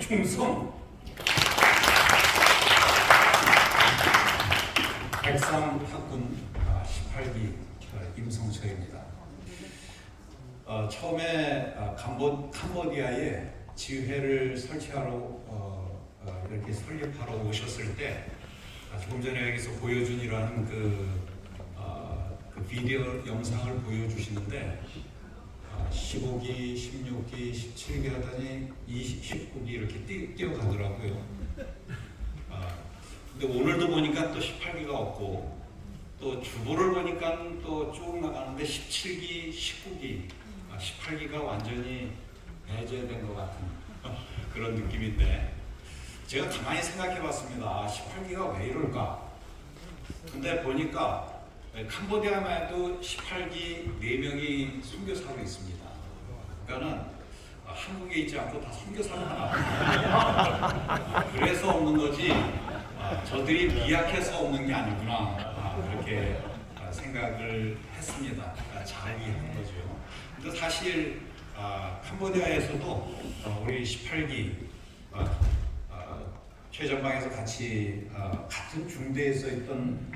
충성. 백상 학군 18기 임성철입니다. 처음에 캄보디아에 지회를 설치하러 이렇게 설립하러 오셨을 때 조금 전에 여기서 보여준이라는 그 비디오 영상을 보여주시는데 15기, 16기, 17기 하더니 19기 이렇게 뛰어가더라고요. 근데 오늘도 보니까 또 18기가 없고 또 주보를 보니까 또 쭉 나가는데 17기, 19기, 18기가 완전히 배제된 것 같은 그런 느낌인데 제가 가만히 생각해 봤습니다. 18기가 왜 이럴까? 근데 보니까 캄보디아만 해도 18기 4명이 선교사로 있습니다. 그러니까는 한국에 있지 않고 다 선교사로 하나. 그래서 없는 거지 저들이 미약해서 없는 게 아니구나. 그렇게 생각을 했습니다. 잘 이해한 거죠. 근데 사실 캄보디아에서도 우리 18기 최전방에서 같이 같은 중대에서 있던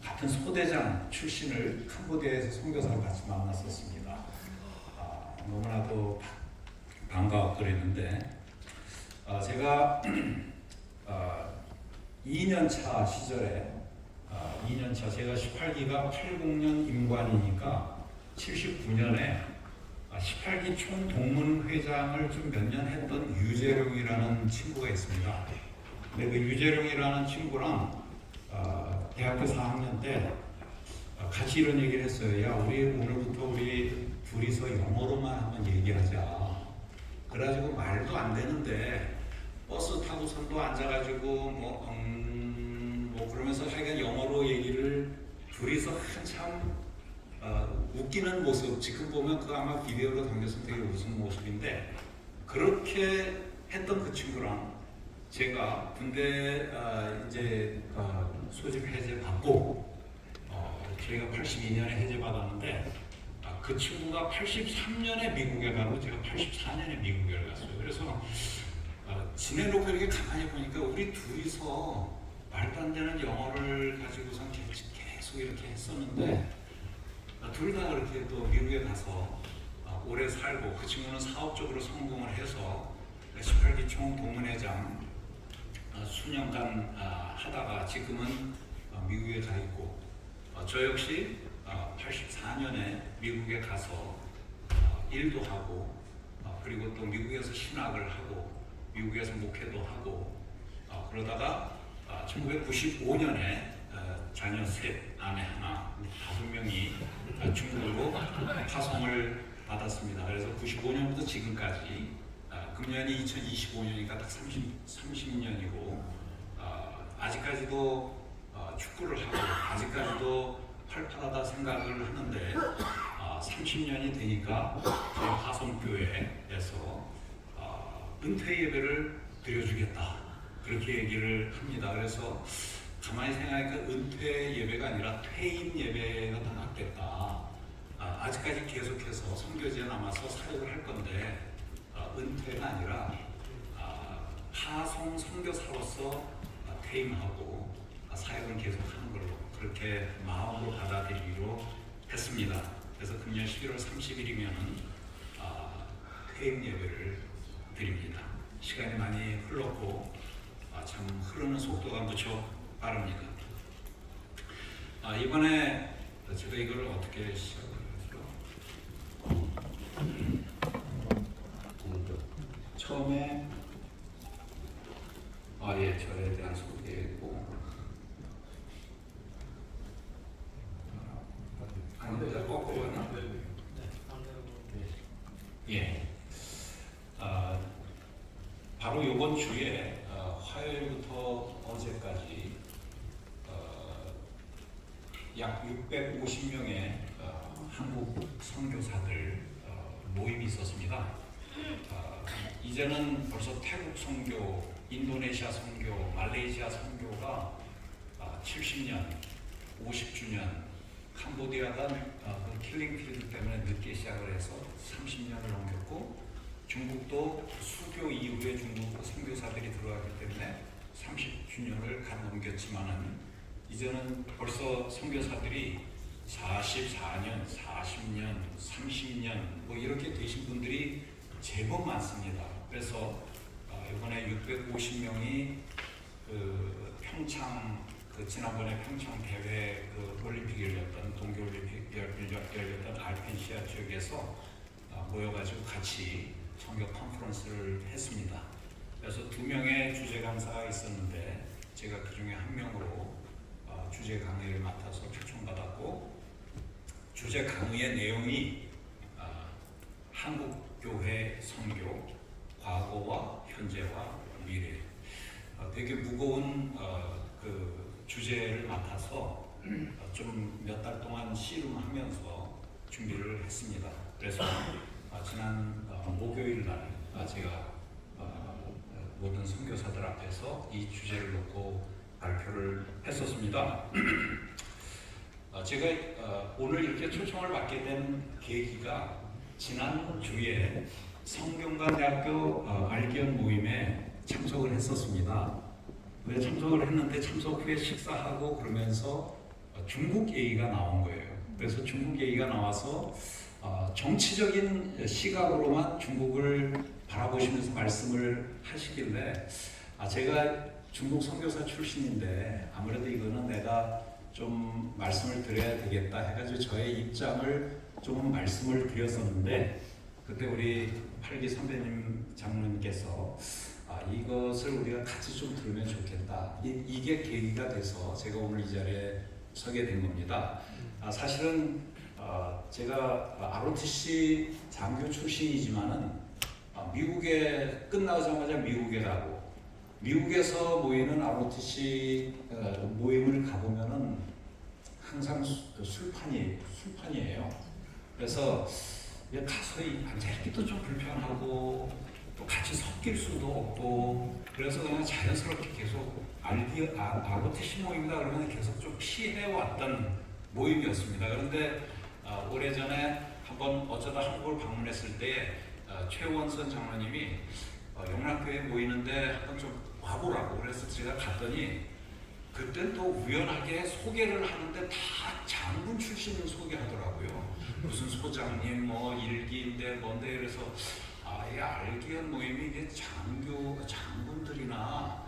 같은 소대장 출신을 캄보디아에서 선교사로 같이 만났었습니다. 너무나도 반가워 그랬는데 제가 2년차 시절에 2년차 제가 18기가 80년 임관이니까 79년에 18기 총동문회장을 좀 몇 년 했던 유재룡이라는 친구가 있습니다. 근데 그 유재룡이라는 친구랑 대학교 4학년 때 같이 이런 얘기를 했어요. 야, 우리 오늘부터 우리 둘이서 영어로만 한번 얘기하자. 그래가지고 말도 안 되는데 버스 타고선도 앉아가지고 뭐 그러면서 하여간 영어로 얘기를 둘이서 한참 웃기는 모습, 지금 보면 그거 아마 비디오로 담겨서 되게 웃은 모습인데 그렇게 했던 그 친구랑 제가 군대 이제 소집 해제 받고 저희가 82년에 해제 받았는데 그 친구가 83년에 미국에 가고 제가 84년에 미국에 갔어요. 그래서 지내놓고 이렇게 가만히 보니까 우리 둘이서 말도 안 되는 영어를 가지고선 계속 이렇게 했었는데 둘 다 그렇게 또 미국에 가서 오래 살고 그 친구는 사업적으로 성공을 해서 18기 총동문회장 수년간 하다가 지금은 미국에 가 있고 저 역시 84년에 미국에 가서 일도 하고 그리고 또 미국에서 신학을 하고 미국에서 목회도 하고 그러다가 1995년에 자녀 셋, 아내 하나, 5명이 중국으로 파송을 받았습니다. 그래서 95년부터 지금까지 금년이 2025년이니까 딱 30년이고 아직까지도 축구를 하고 아직까지도 활발하다 생각을 하는데 30년이 되니까 저희 화성교회에서 은퇴 예배를 드려주겠다 그렇게 얘기를 합니다. 그래서 가만히 생각하니까 은퇴 예배가 아니라 퇴임 예배가 더 낫겠다. 아직까지 계속해서 선교지에 남아서 사역을 할 건데 은퇴가 아니라 파송 선교사로서 퇴임하고 사역은 계속하는 걸로 그렇게 마음으로 받아들이기로 했습니다. 그래서 금년 11월 30일이면은 퇴임 예배를 드립니다. 시간이 많이 흘렀고 참 흐르는 속도가 무척 빠릅니다. 이번에 제가 이걸 어떻게 시작을 했죠? 처음에 예, 저에 대한 소개고 아니, 거꾸로 하나? 예. 바로 이번 주에 화요일부터 어제까지 약 650명의 한국 선교사들 모임이 있었습니다. 이제는 벌써 태국 선교, 인도네시아 선교, 말레이시아 선교가 70년, 50주년, 캄보디아가 그 킬링필드 때문에 늦게 시작을 해서 30년을 넘겼고 중국도 수교 이후에 중국 선교사들이 들어왔기 때문에 30주년을 간 넘겼지만은 이제는 벌써 선교사들이 44년, 40년, 30년 뭐 이렇게 되신 분들이 제법 많습니다. 그래서 이번에 650명이 그 평창 지난번에 평창 대회 올림픽 열렸던 동계올림픽 열렸던 알펜시아 지역에서 모여가지고 같이 선교 컨퍼런스를 했습니다. 그래서 2명의 주재 강사가 있었는데 제가 그 중에 한 명으로 주재 강의를 맡아서 초청받았고 주재 강의의 내용이 한국 교회 선교 과거와 현재와 미래 되게 무거운 그 주제를 맡아서 좀 몇 달 동안 씨름하면서 준비를 했습니다. 그래서 지난 목요일 날 제가 모든 선교사들 앞에서 이 주제를 놓고 발표를 했었습니다. 제가 오늘 이렇게 초청을 받게 된 계기가 지난 주에 성균관대학교 알기원 모임에 참석을 했었습니다. 왜 참석을 했는데 참석 후에 식사하고 그러면서 중국 얘기가 나온 거예요. 그래서 중국 얘기가 나와서 정치적인 시각으로만 중국을 바라보시면서 말씀을 하시길래 제가 중국 선교사 출신인데 아무래도 이거는 내가 좀 말씀을 드려야 되겠다 해가지고 저의 입장을 좀 말씀을 드렸었는데 그때 우리 팔기 선배님 장로님께서 이것을 우리가 같이 좀 들으면 좋겠다. 이게 계기가 돼서 제가 오늘 이 자리에 서게 된 겁니다. 사실은 제가 ROTC 장교 출신이지만은 미국에 끝나자마자 미국에 가고 미국에서 모이는 ROTC 모임을 가보면은 항상 술판이에요. 그래서 가서 앉아있기도 좀 불편하고 또 같이 섞일 수도 없고 그래서 그냥 자연스럽게 계속 ROTC 모임이다 그러면 계속 좀 피해왔던 모임이었습니다. 그런데 오래전에 한번 어쩌다 한국을 방문했을 때 최원선 장로님이 영락교회 모이는데 한번 좀 와보라고 그래서 제가 갔더니 그때 또 우연하게 소개를 하는데 다 장군 출신 소개하더라고요. 무슨 소장님 뭐 일기인데 뭔데 그래서 이 알기원 모임이 이게 장군들이나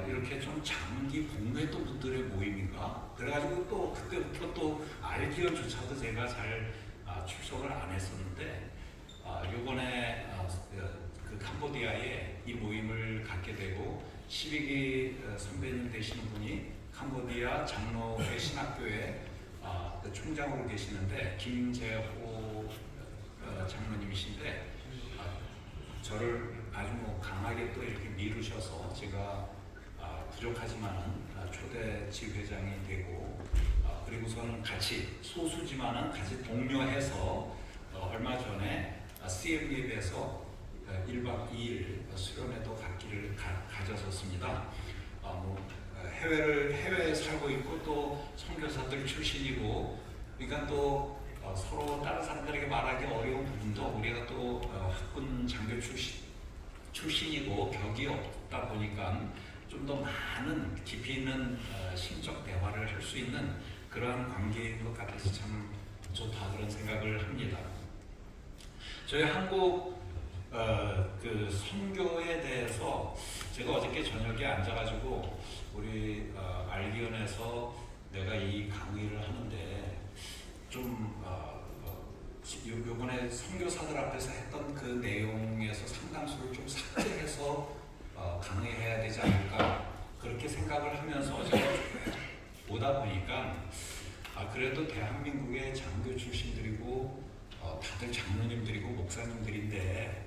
이렇게 좀 장기 복무했던 분들의 모임인가? 그래가지고 또 그때부터 또 알기원조차도 제가 잘 출석을 안 했었는데 요번에 그 캄보디아에 이 모임을 갖게 되고 12기 선배님 되시는 분이 캄보디아 장로회 신학교에 그 총장으로 계시는데 김재호 장로님이신데 저를 아주 뭐 강하게 또 이렇게 미루셔서 제가 부족하지만은 초대 지회장이 되고 그리고서는 같이 소수지만은 같이 독려해서 얼마 전에 CM립에서 1박 2일 수련회도 갖기를 가졌었습니다. 해외에 살고 있고 또 선교사들 출신이고 그러니까 또 서로 다른 사람들에게 말하기 어려운 부분도 우리가 또 학군 장교 출신이고 격이 없다 보니까 좀 더 많은 깊이 있는 심적 대화를 할 수 있는 그러한 관계인 것 같아서 참 좋다 그런 생각을 합니다. 저희 한국 그 선교에 대해서 제가 어저께 저녁에 앉아가지고 우리 알기원에서 내가 이 강의를 하는데 좀 요번에 선교사들 앞에서 했던 그 내용에서 상당수를 좀 삭제해서 강의해야 되지 않을까 그렇게 생각을 하면서 제가 오다 보니까 그래도 대한민국의 장교 출신들이고 다들 장로님들이고 목사님들인데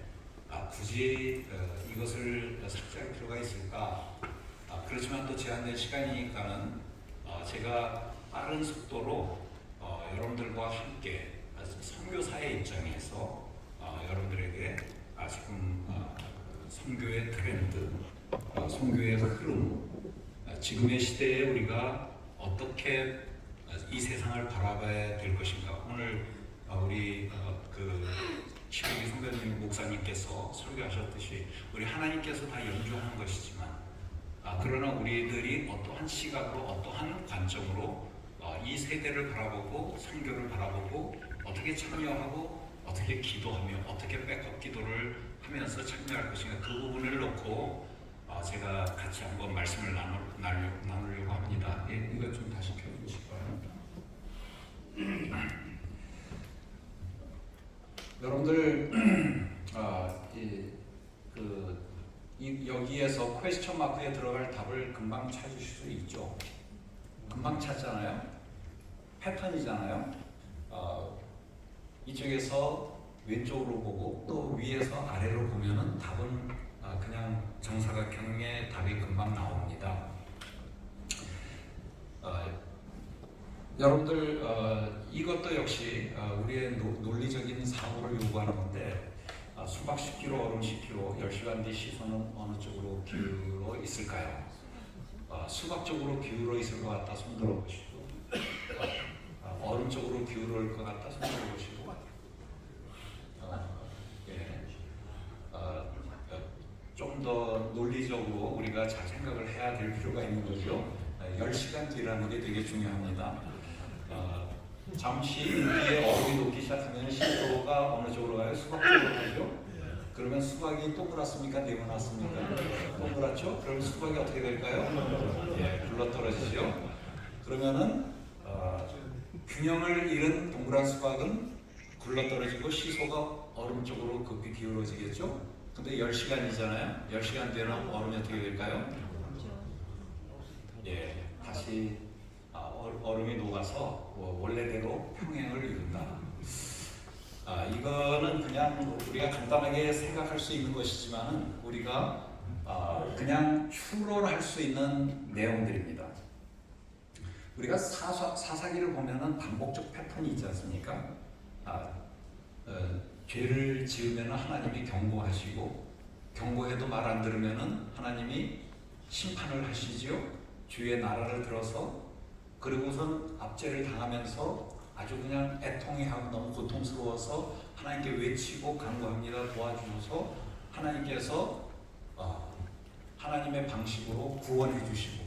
굳이 이것을 삭제할 필요가 있을까? 그렇지만 또 제한된 시간이니까는 제가 빠른 속도로 여러분들과 함께 선교사의 입장에서 여러분들에게 지금 선교의 트렌드, 선교의 흐름, 지금의 시대에 우리가 어떻게 이 세상을 바라봐야 될 것인가? 오늘 우리 그 시국이 선배님 목사님께서 설교하셨듯이 우리 하나님께서 다 연주하는 것이지만 그러나 우리들이 어떠한 시각으로 어떠한 관점으로 이 세대를 바라보고 선교를 바라보고 어떻게 참여하고 어떻게 기도하며 어떻게 백업 기도를 하면서 참여할 것인가 그 부분을 놓고 제가 같이 한번 말씀을 나누려고 합니다. 예, 이거 좀 다시 펴주실까요? 여러분들 여기에서 퀘스천 마크에 들어갈 답을 금방 찾으실 수 있죠. 금방 찾잖아요. 패턴이잖아요. 이쪽에서 왼쪽으로 보고 또 위에서 아래로 보면은 답은 그냥 정사각형의 답이 금방 나옵니다. 여러분들 이것도 역시 우리의 논리적인 사고를 요구하는 건데 수박 10kg, 얼음 10kg, 10시간 뒤 시선은 어느 쪽으로 기울어 있을까요? 수박 쪽으로 기울어 있을 것 같다 손 들어보시고 얼음 쪽으로 기울어 것 같다 손 들어보시고 좀 더 논리적으로 우리가 잘 생각을 해야 될 필요가 있는 거죠. 10시간 뒤라는 게 되게 중요합니다. 잠시 뒤에 얼음이 녹기 시작하면 시도가 어느 쪽으로 가요? 수박 쪽으로 가죠? 그러면 수박이 동그랗습니까? 네모났습니까? 동그랗죠? 그럼 수박이 어떻게 될까요? 예, 굴러떨어지죠? 그러면은 균형을 잃은 동그란 수박은 굴러떨어지고 시소가 얼음 쪽으로 급히 기울어지겠죠? 근데 10시간이잖아요? 10시간 뒤에는 얼음이 어떻게 될까요? 예, 다시 얼음이 녹아서 원래대로 평행을 이룬다. 이거는 그냥 우리가 간단하게 생각할 수 있는 것이지만 우리가 그냥 추론할 수 있는 내용들입니다. 우리가 사사기를 보면은 반복적 패턴이 있지 않습니까? 죄를 지으면 하나님이 경고하시고 경고해도 말 안 들으면 하나님이 심판을 하시지요. 주의 나라를 들어서 그리고선 압제를 당하면서 아주 그냥 애통해하고 너무 고통스러워서 하나님께 외치고 간구합니다. 도와주셔서 하나님께서 하나님의 방식으로 구원해 주시고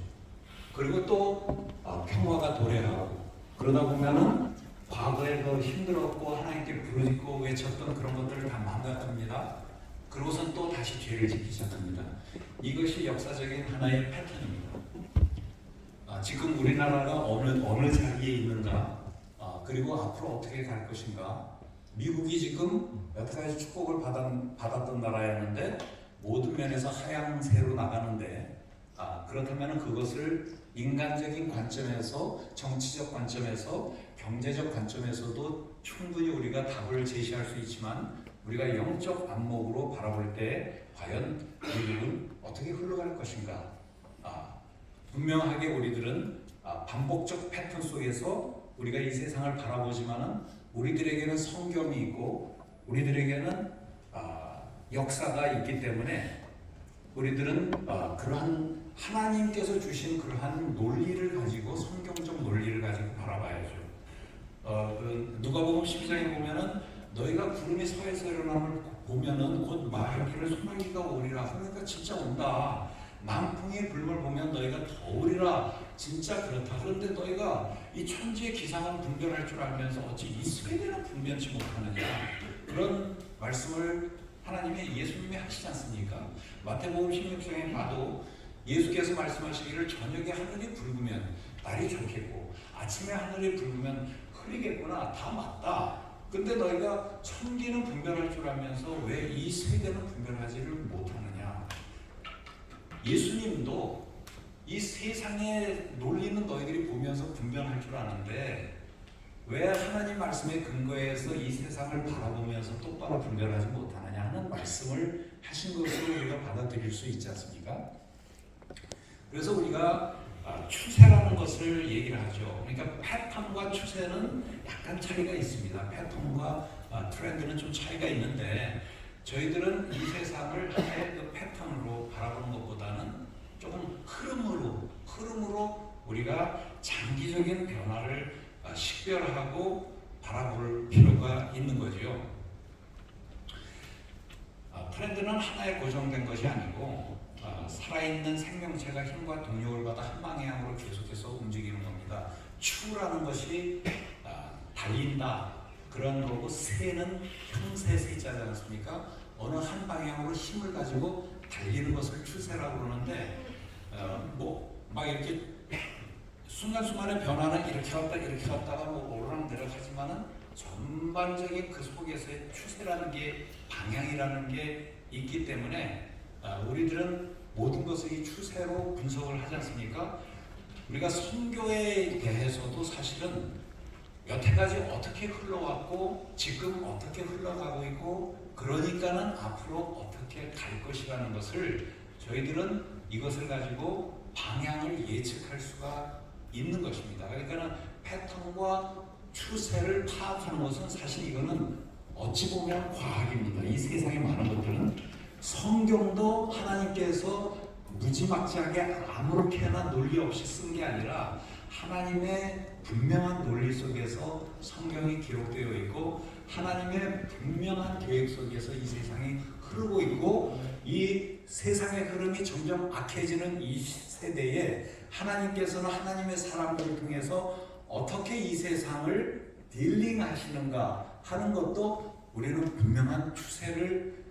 그리고 또 평화가 도래하고 그러다 보면은 과거에 더 힘들었고 하나님께 부르짖고 외쳤던 그런 것들을 다 망각합니다. 그러고선 또 다시 죄를 짓기 시작합니다. 이것이 역사적인 하나의 패턴입니다. 지금 우리나라가 어느 자리에 있는가 그리고 앞으로 어떻게 갈 것인가. 미국이 지금 여태까지 축복을 받았던 나라였는데 모든 면에서 하향세로 나가는데 그렇다면 그것을 인간적인 관점에서 정치적 관점에서 경제적 관점에서도 충분히 우리가 답을 제시할 수 있지만 우리가 영적 안목으로 바라볼 때 과연 우리들은 어떻게 흘러갈 것인가. 분명하게 우리들은 반복적 패턴 속에서 우리가 이 세상을 바라보지만은 우리들에게는 성경이 있고 우리들에게는 역사가 있기 때문에 우리들은 그러한 하나님께서 주신 그러한 논리를 가지고 성경적 논리를 가지고 바라봐야죠. 누가복음 12장에 보면은 너희가 구름이 서에서 일어남을 보면은 곧 말하기를 소나기가 오리라. 그러니까 진짜 온다. 남풍의 불물 보면 너희가 더우리라. 진짜 그렇다. 그런데 너희가 이 천지의 기상은 분별할 줄 알면서 어찌 이 세대는 분별치 못하느냐. 그런 말씀을 예수님이 하시지 않습니까? 마태복음 16장에 봐도 예수께서 말씀하시기를 저녁에 하늘이 붉으면 날이 좋겠고 아침에 하늘이 붉으면 흐리겠구나. 다 맞다. 근데 너희가 천기는 분별할 줄 알면서 왜 이 세대는 분별하지를 못하느냐. 예수님도 이 세상의 논리는 너희들이 보면서 분별할 줄 아는데 왜 하나님 말씀에 근거해서 이 세상을 바라보면서 똑바로 분별하지 못하느냐 하는 말씀을 하신 것으로 우리가 받아들일 수 있지 않습니까? 그래서 우리가 추세라는 것을 얘기를 하죠. 그러니까 패턴과 추세는 약간 차이가 있습니다. 패턴과 트렌드는 좀 차이가 있는데 저희들은 이 세상을 하나의 그 패턴으로 바라보는 것보다는 조금 흐름으로 우리가 장기적인 변화를 식별하고 바라볼 필요가 있는 거죠. 트렌드는 하나에 고정된 것이 아니고 살아있는 생명체가 힘과 동력을 받아 한 방향으로 계속해서 움직이는 겁니다. 추라는 것이 달린다 그런 거고, 새는 형새 새자지 않습니까? 어느 한 방향으로 힘을 가지고 달리는 것을 추세라고 그러는데 막 이렇게 순간순간의 변화는 이렇게 갔다가 오르락 내리락하지만은 전반적인 그 속에서의 추세라는 게, 방향이라는 게 있기 때문에 우리들은 모든 것을 이 추세로 분석을 하지 않습니까? 우리가 선교에 대해서도 사실은 여태까지 어떻게 흘러왔고 지금 어떻게 흘러가고 있고 그러니까는 앞으로 어떻게 갈 것이라는 것을 저희들은 이것을 가지고 방향을 예측할 수가 있는 것입니다. 그러니까는 패턴과 추세를 파악하는 것은 사실 이거는 어찌 보면 과학입니다. 이 세상의 많은 것들은 성경도 하나님께서 무지막지하게 아무렇게나 논리 없이 쓴 게 아니라 하나님의 분명한 논리 속에서 성경이 기록되어 있고 하나님의 분명한 계획 속에서 이 세상이 흐르고 있고, 이 세상의 흐름이 점점 악해지는 이 세대에 하나님께서는 하나님의 사람들을 통해서 어떻게 이 세상을 딜링하시는가 하는 것도 우리는 분명한 추세를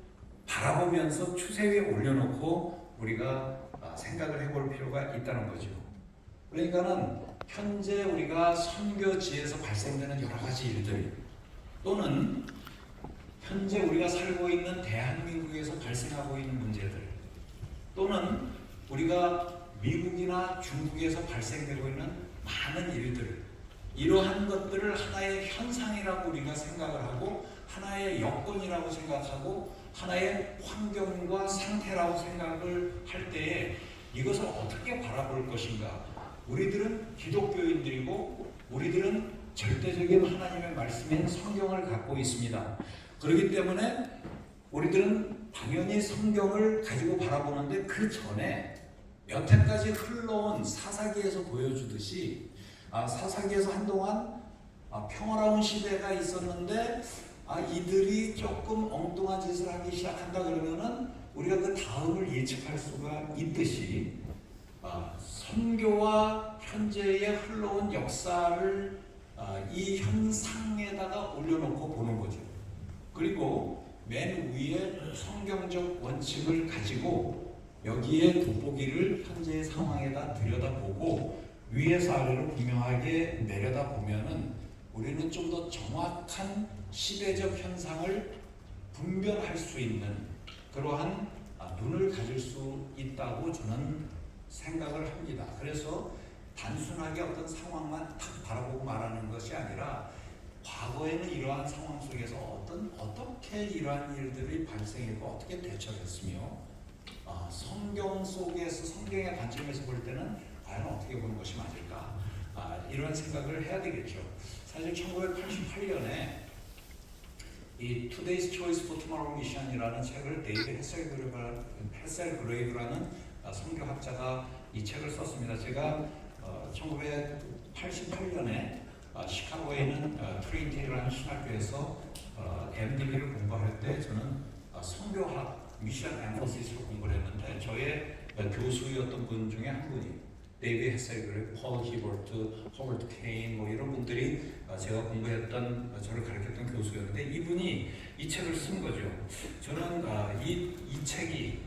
바라보면서 추세 위에 올려놓고 우리가 생각을 해볼 필요가 있다는 거죠. 그러니까는 현재 우리가 선교지에서 발생되는 여러 가지 일들, 또는 현재 우리가 살고 있는 대한민국에서 발생하고 있는 문제들, 또는 우리가 미국이나 중국에서 발생되고 있는 많은 일들, 이러한 것들을 하나의 현상이라고 우리가 생각을 하고 하나의 여건이라고 생각하고 하나의 환경과 상태라고 생각을 할 때에 이것을 어떻게 바라볼 것인가? 우리들은 기독교인들이고 우리들은 절대적인 하나님의 말씀인 성경을 갖고 있습니다. 그렇기 때문에 우리들은 당연히 성경을 가지고 바라보는데 그 전에 여태까지 흘러온 사사기에서 보여주듯이 사사기에서 한동안 평화로운 시대가 있었는데 이들이 조금 엉뚱한 짓을 하기 시작한다 그러면은 우리가 그 다음을 예측할 수가 있듯이 선교와 현재의 흘러온 역사를 이 현상에다가 올려놓고 보는 거죠. 그리고 맨 위에 성경적 원칙을 가지고 여기에 돋보기를 현재의 상황에다 들여다보고 위에서 아래로 분명하게 내려다보면은 우리는 좀 더 정확한 시대적 현상을 분별할 수 있는 그러한 눈을 가질 수 있다고 저는 생각을 합니다. 그래서 단순하게 어떤 상황만 탁 바라보고 말하는 것이 아니라 과거에는 이러한 상황 속에서 어떻게 이러한 일들이 발생했고 어떻게 대처했으며 성경 속에서 성경의 관점에서 볼 때는 과연 어떻게 보는 것이 맞을까? 이런 생각을 해야 되겠죠. 사실 1988년에 이 Today's Choice for Tomorrow Mission이라는 책을 데이비드 헤셀그레이브라는 선교학자가 이 책을 썼습니다. 제가 1988년에 시카고에 있는 트리니티라는 신학교에서 MDB를 공부할 때 저는 선교학 미션 엠퍼시스로 공부를 했는데 저의 교수였던 분 중에 한 분이 데이비드 헤셀그레이브, 폴 히버트, 호버트 케인 이런 분들이 제가 공부했던 저를 가르쳤던 교수였는데 이분이 이 책을 쓴 거죠. 저는 이 책이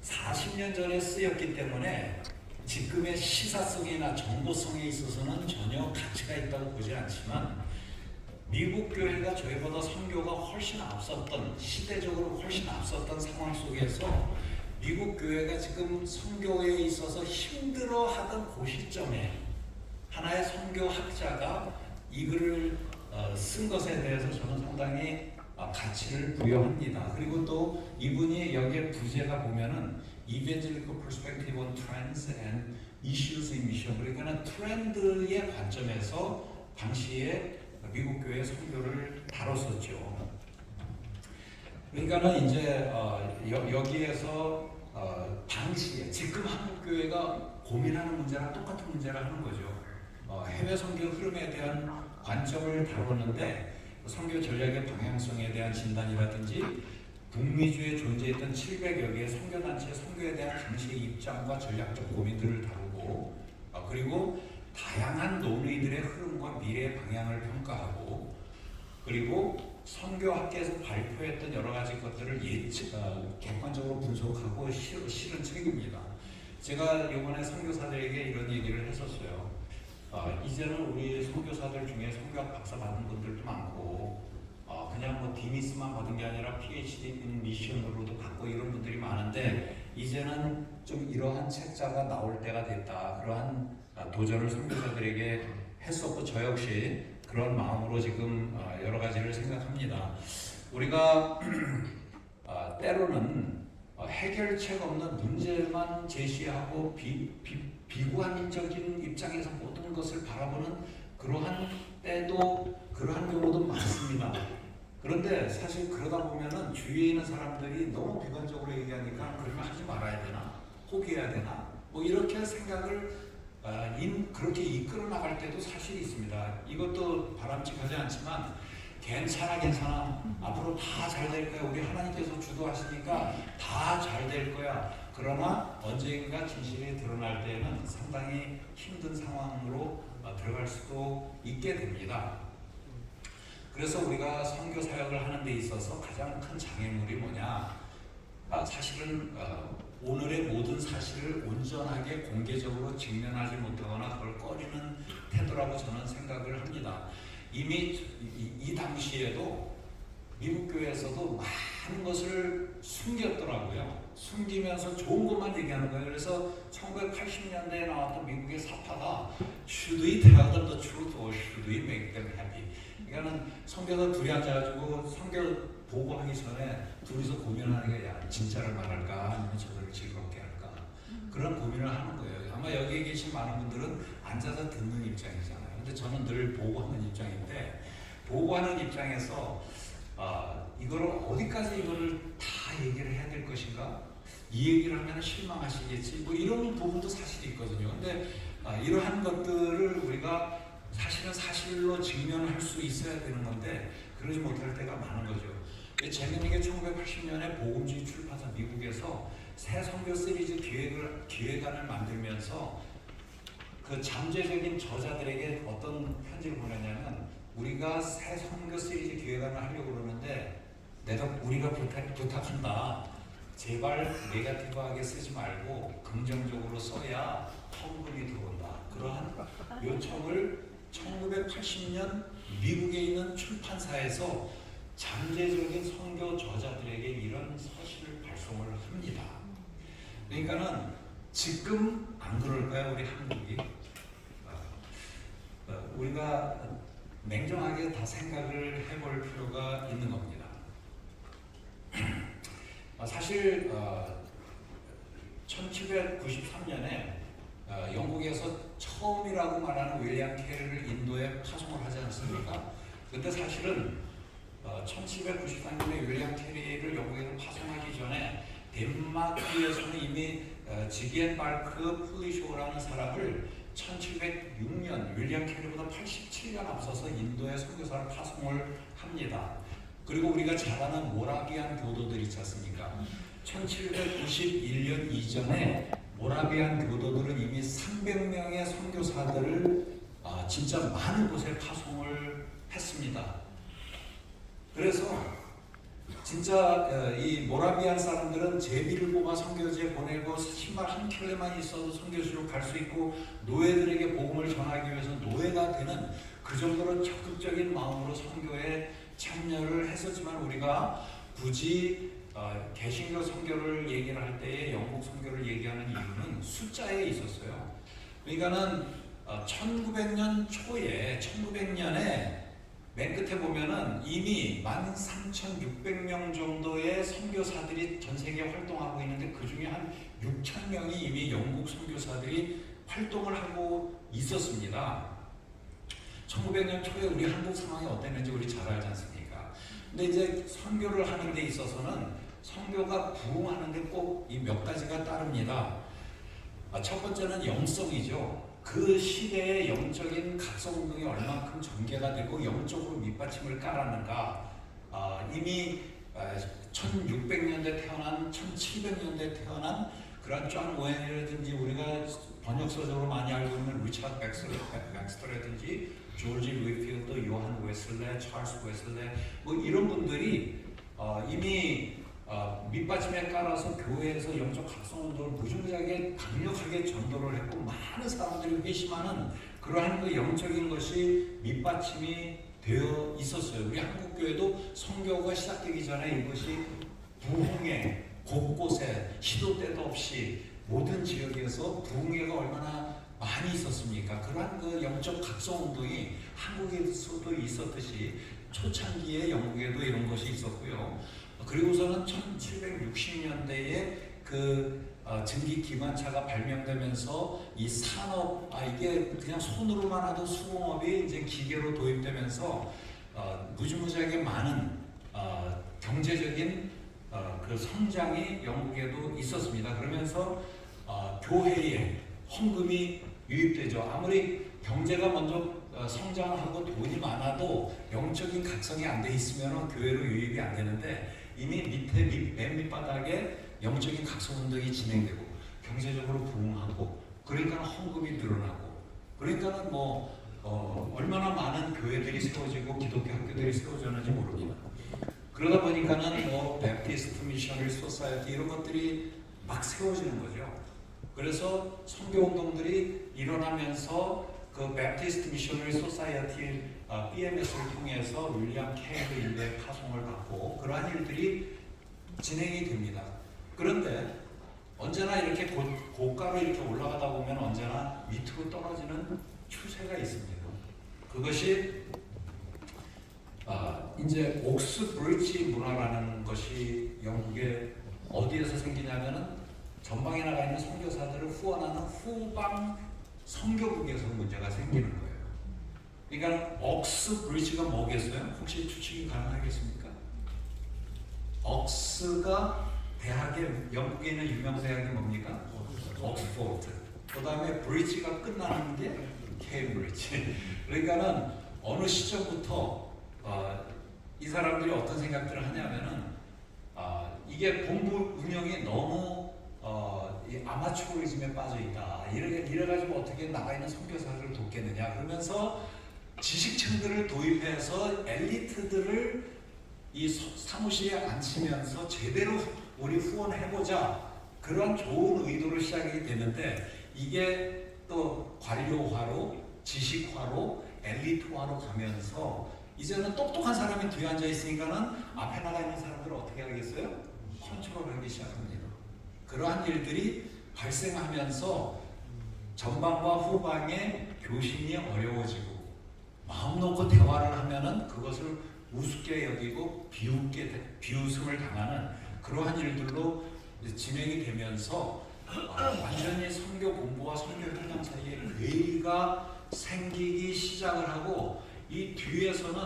40년 전에 쓰였기 때문에 지금의 시사성이나 정보성에 있어서는 전혀 가치가 있다고 보지 않지만 미국 교회가 저희보다 선교가 훨씬 앞섰던, 시대적으로 훨씬 앞섰던 상황 속에서 미국 교회가 지금 선교에 있어서 힘들어하던 그 시점에 하나의 선교학자가 이 글을 쓴 것에 대해서 저는 상당히 가치를 부여합니다. 그리고 또 이분이 여기에 부제가 보면은 Evangelical Perspective on Trends and Issues in Mission, 그러니까 트렌드의 관점에서 당시에 미국 교회 선교를 다뤘었죠. 그러니까는 이제 여기에서 당시에 지금 한국 교회가 고민하는 문제랑 똑같은 문제를 하는 거죠. 해외 선교 흐름에 대한 관점을 다루는데 선교 전략의 방향성에 대한 진단이라든지 북미주에 존재했던 700여 개의 선교단체의 선교에 대한 당시의 입장과 전략적 고민들을 다루고 그리고 다양한 논의들의 흐름과 미래의 방향을 평가하고 그리고 선교학계에서 발표했던 여러 가지 것들을 객관적으로 분석하고 실은 책입니다. 제가 이번에 선교사들에게 이런 얘기를 했었어요. 이제는 우리 선교사들 중에 선교학 박사 받은 분들도 많고 그냥 뭐 디미스만 받은 게 아니라 PhD in 미션으로도 받고 이런 분들이 많은데 이제는 좀 이러한 책자가 나올 때가 됐다. 그러한 도전을 선교사들에게 했었고 저 역시 그런 마음으로 지금 여러 가지를 생각합니다. 우리가 때로는 해결책 없는 문제만 제시하고 비관적인 입장에서 모든 것을 바라보는 그러한 때도 그러한 경우도 많습니다. 그런데 사실 그러다 보면은 주위에 있는 사람들이 너무 비관적으로 얘기하니까 그러면 하지 말아야 되나? 포기해야 되나? 뭐 이렇게 생각을 그렇게 이끌어 나갈 때도 사실 있습니다. 이것도 바람직하지 않지만 괜찮아 앞으로 다 잘 될 거야. 우리 하나님께서 주도하시니까 다 잘 될 거야. 그러나 언젠가 진실이 드러날 때는 상당히 힘든 상황으로 들어갈 수도 있게 됩니다. 그래서 우리가 선교 사역을 하는 데 있어서 가장 큰 장애물이 뭐냐? 사실은 오늘의 모든 사실을 온전하게 공개적으로 직면하지 못하거나 그걸 꺼리는 태도라고 저는 생각을 합니다. 이미 이 당시에도 미국 교회에서도 많은 것을 숨겼더라고요. 숨기면서 좋은 것만 얘기하는 거예요. 그래서 1980년대에 나왔던 미국의 사파가 Should we tell them the truth or should we make them happy? 그러니까는 선교사 둘이 앉아가지고 선교 보고하기 전에 둘이서 고민하는 게 야, 진짜를 말할까 아니면 저들을 즐겁게 할까 그런 고민을 하는 거예요. 아마 여기에 계신 많은 분들은 앉아서 듣는 입장이잖아요. 근데 저는 늘 보고하는 입장인데 보고하는 입장에서 이거를 어디까지 이거를 다 얘기를 해야 될 것인가? 이 얘기를 하면 실망하시겠지. 뭐 이런 부분도 사실이 있거든요. 근데 이러한 것들을 우리가 사실은 사실로 직면할 수 있어야 되는 건데 그러지 못할 때가 많은 거죠. 재밌는 게 1980년에 복음주의 출판사 미국에서 새 선교 시리즈 기획안을 만들면서 그 잠재적인 저자들에게 어떤 편지를 보냈냐면 우리가 새 선교 시리즈 기획안을 하려고 그러는데 우리가 부탁한다. 제발 네거티브하게 쓰지 말고 긍정적으로 써야 헌금이 들어온다. 그러한 요청을 1980년 미국에 있는 출판사에서 잠재적인 선교 저자들에게 이런 서신을 발송을 합니다. 그러니까는 지금 안 그럴까요? 우리 한국이 우리가 냉정하게 다 생각을 해볼 필요가 있는 겁니다. 사실 1793년에 영국에서 처음이라고 말하는 윌리엄 캐리를 인도에 파송을 하지 않습니까? 근데 사실은 1793년에 윌리엄 캐리를 영국에서 파송하기 전에 덴마크에서는 이미 지겐 발크 플리쇼라는 사람을 1706년 윌리엄 캐리보다 87년 앞서서 인도에 선교사를 파송을 합니다. 그리고 우리가 잘 아는 모라비안 교도들 있지 않습니까? 1791년 이전에 모라비안 교도들은 이미 300명의 선교사들을 진짜 많은 곳에 파송을 했습니다. 그래서 진짜 이 모라비안 사람들은 제비를 뽑아 선교지에 보내고 신발 한 켤레만 있어도 선교지로 갈 수 있고 노예들에게 복음을 전하기 위해서 노예가 되는 그 정도로 적극적인 마음으로 선교에 참여를 했었지만 우리가 굳이 개신교 선교를 얘기를 할 때에 영국 선교를 얘기하는 이유는 숫자에 있었어요. 그러니까는 1900년 초에 1900년에 맨 끝에 보면은 이미 13,600명 정도의 선교사들이 전 세계에 활동하고 있는데 그 중에 한 6,000명이 이미 영국 선교사들이 활동을 하고 있었습니다. 1900년 초에 우리 한국 상황이 어땠는지 우리 잘 알지 않습니까? 근데 이제 선교를 하는 데 있어서는 선교가 부흥하는 데 꼭 이 몇 가지가 따릅니다. 첫 번째는 영성이죠. 그 시대의 영적인 각성운동이 얼만큼 전개가 되고 영적으로 밑받침을 깔았는가. 이미 1600년대 태어난 1700년대 태어난 그런 존 웨인이라든지 우리가 번역서적으로 많이 알고 있는 리차드 백스터라든지 조지 위필드, 요한 웨슬레, 찰스 웨슬레 뭐 이런 분들이 이미 밑받침에 깔아서 교회에서 영적 각성운동을 무지무지하게 강력하게 전도를 했고 많은 사람들이 회심하는 그러한 그 영적인 것이 밑받침이 되어 있었어요. 우리 한국교회도 선교가 시작되기 전에 이것이 부흥회 곳곳에 시도 때도 없이 모든 지역에서 부흥회가 얼마나 많이 있었습니까? 그러한 그 영적 각성운동이 한국에서도 있었듯이 초창기에 영국에도 이런 것이 있었고요. 그리고서는 1760년대에 그 증기 기관차가 발명되면서 이 산업, 이게 그냥 손으로만 하던 수공업이 이제 기계로 도입되면서 무지무지하게 많은 경제적인 그 성장이 영국에도 있었습니다. 그러면서 교회에 헌금이 유입되죠. 아무리 경제가 먼저 성장하고 돈이 많아도 영적인 각성이 안 돼 있으면 교회로 유입이 안 되는데 이미 맨 밑바닥에 영적인 각성운동이 진행되고 경제적으로 부흥하고 그러니까 헌금이 늘어나고 그러니까는 얼마나 많은 교회들이 세워지고 기독교 학교들이 세워졌는지 모릅니다. 그러다 보니까는 베프티스트 미셔너리 소사이어티 이런 것들이 막 세워지는 거죠. 그래서 선교운동들이 일어나면서 그 베프티스트 미셔너리 소사이어티 BMS를 통해서 윌리엄 케일의 일대 파송을 받고 그러한 일들이 진행이 됩니다. 그런데 언제나 이렇게 고가로 이렇게 올라가다 보면 언제나 밑으로 떨어지는 추세가 있습니다. 그것이 이제 옥스 브릿지 문화라는 것이 영국에 어디에서 생기냐면은 전방에 나가 있는 선교사들을 후원하는 후방 선교국에서 문제가 생기는 거예요. 그러니까 옥스 브릿지가 뭐겠어요? 혹시 추측이 가능하겠습니까? 옥스가 영국에 있는 유명 대학이 뭡니까? 옥스포드. 그 다음에 브릿지가 끝나는 게 케임브리지. 그러니까는 어느 시점부터 이 사람들이 어떤 생각들을 하냐면은 이게 본부 운영이 너무 이 아마추어리즘에 빠져 있다. 이래가지고 어떻게 나가 있는 선교사들을 돕겠느냐. 그러면서 지식층들을 도입해서 엘리트들을 이 사무실에 앉히면서 제대로 우리 후원해보자. 그런 좋은 의도로 시작이 되는데 이게 또 관료화로 지식화로 엘리트화로 가면서 이제는 똑똑한 사람이 뒤에 앉아 있으니까는 앞에 나가 있는 사람들을 어떻게 하겠어요? 컨트롤하기 시작합니다. 그러한 일들이 발생하면서 전방과 후방의 교신이 어려워지고 마음 놓고 대화를 하면은 그것을 우습게 여기고 비웃음을 당하는 그러한 일들로 진행이 되면서 완전히 선교 공부와 선교 현장 사이에 괴리가 생기기 시작을 하고 이 뒤에서는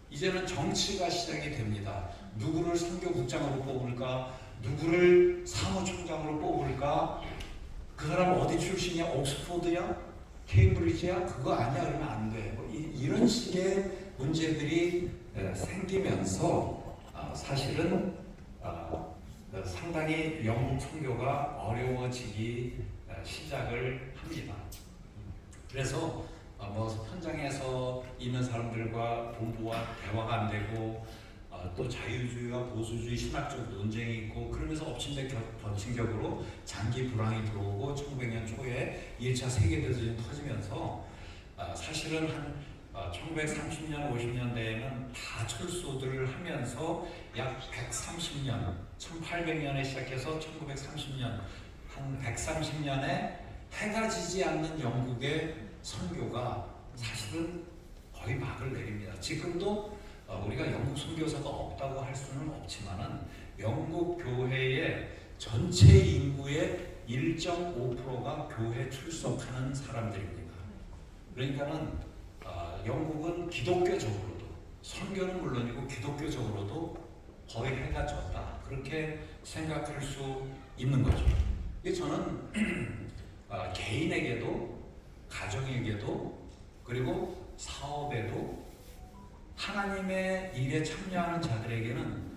이제는 정치가 시작이 됩니다. 누구를 선교국장으로 뽑을까? 누구를 사무총장으로 뽑을까? 그 사람 어디 출신이야? 옥스포드야? 케임브리지야? 그거 아니야? 그러면 안 돼. 이런 식의 문제들이 생기면서 사실은 상당히 영국 선교가 어려워지기 시작을 합니다. 그래서 현장에서 있는 사람들과 본부와 대화가 안 되고 또 자유주의와 보수주의 신학적 논쟁이 있고 그러면서 엎친데겹친격으로 장기 불황이 들어오고 1900년 초에 1차 세계대전이 터지면서 사실은 한 1930년, 50년대에는 다 철수들을 하면서 약 130년, 1800년에 시작해서 1930년, 한 130년에 해가 지지 않는 영국의 선교가 사실은 거의 막을 내립니다. 지금도 우리가 영국 선교사가 없다고 할 수는 없지만은 영국 교회의 전체 인구의 1.5%가 교회 출석하는 사람들입니다. 그러니까는 영국은 기독교적으로도 선교는 물론이고 기독교적으로도 거의 해가 졌다. 그렇게 생각할 수 있는 거죠. 저는 개인에게도 가정에게도 그리고 사업에도 하나님의 일에 참여하는 자들에게는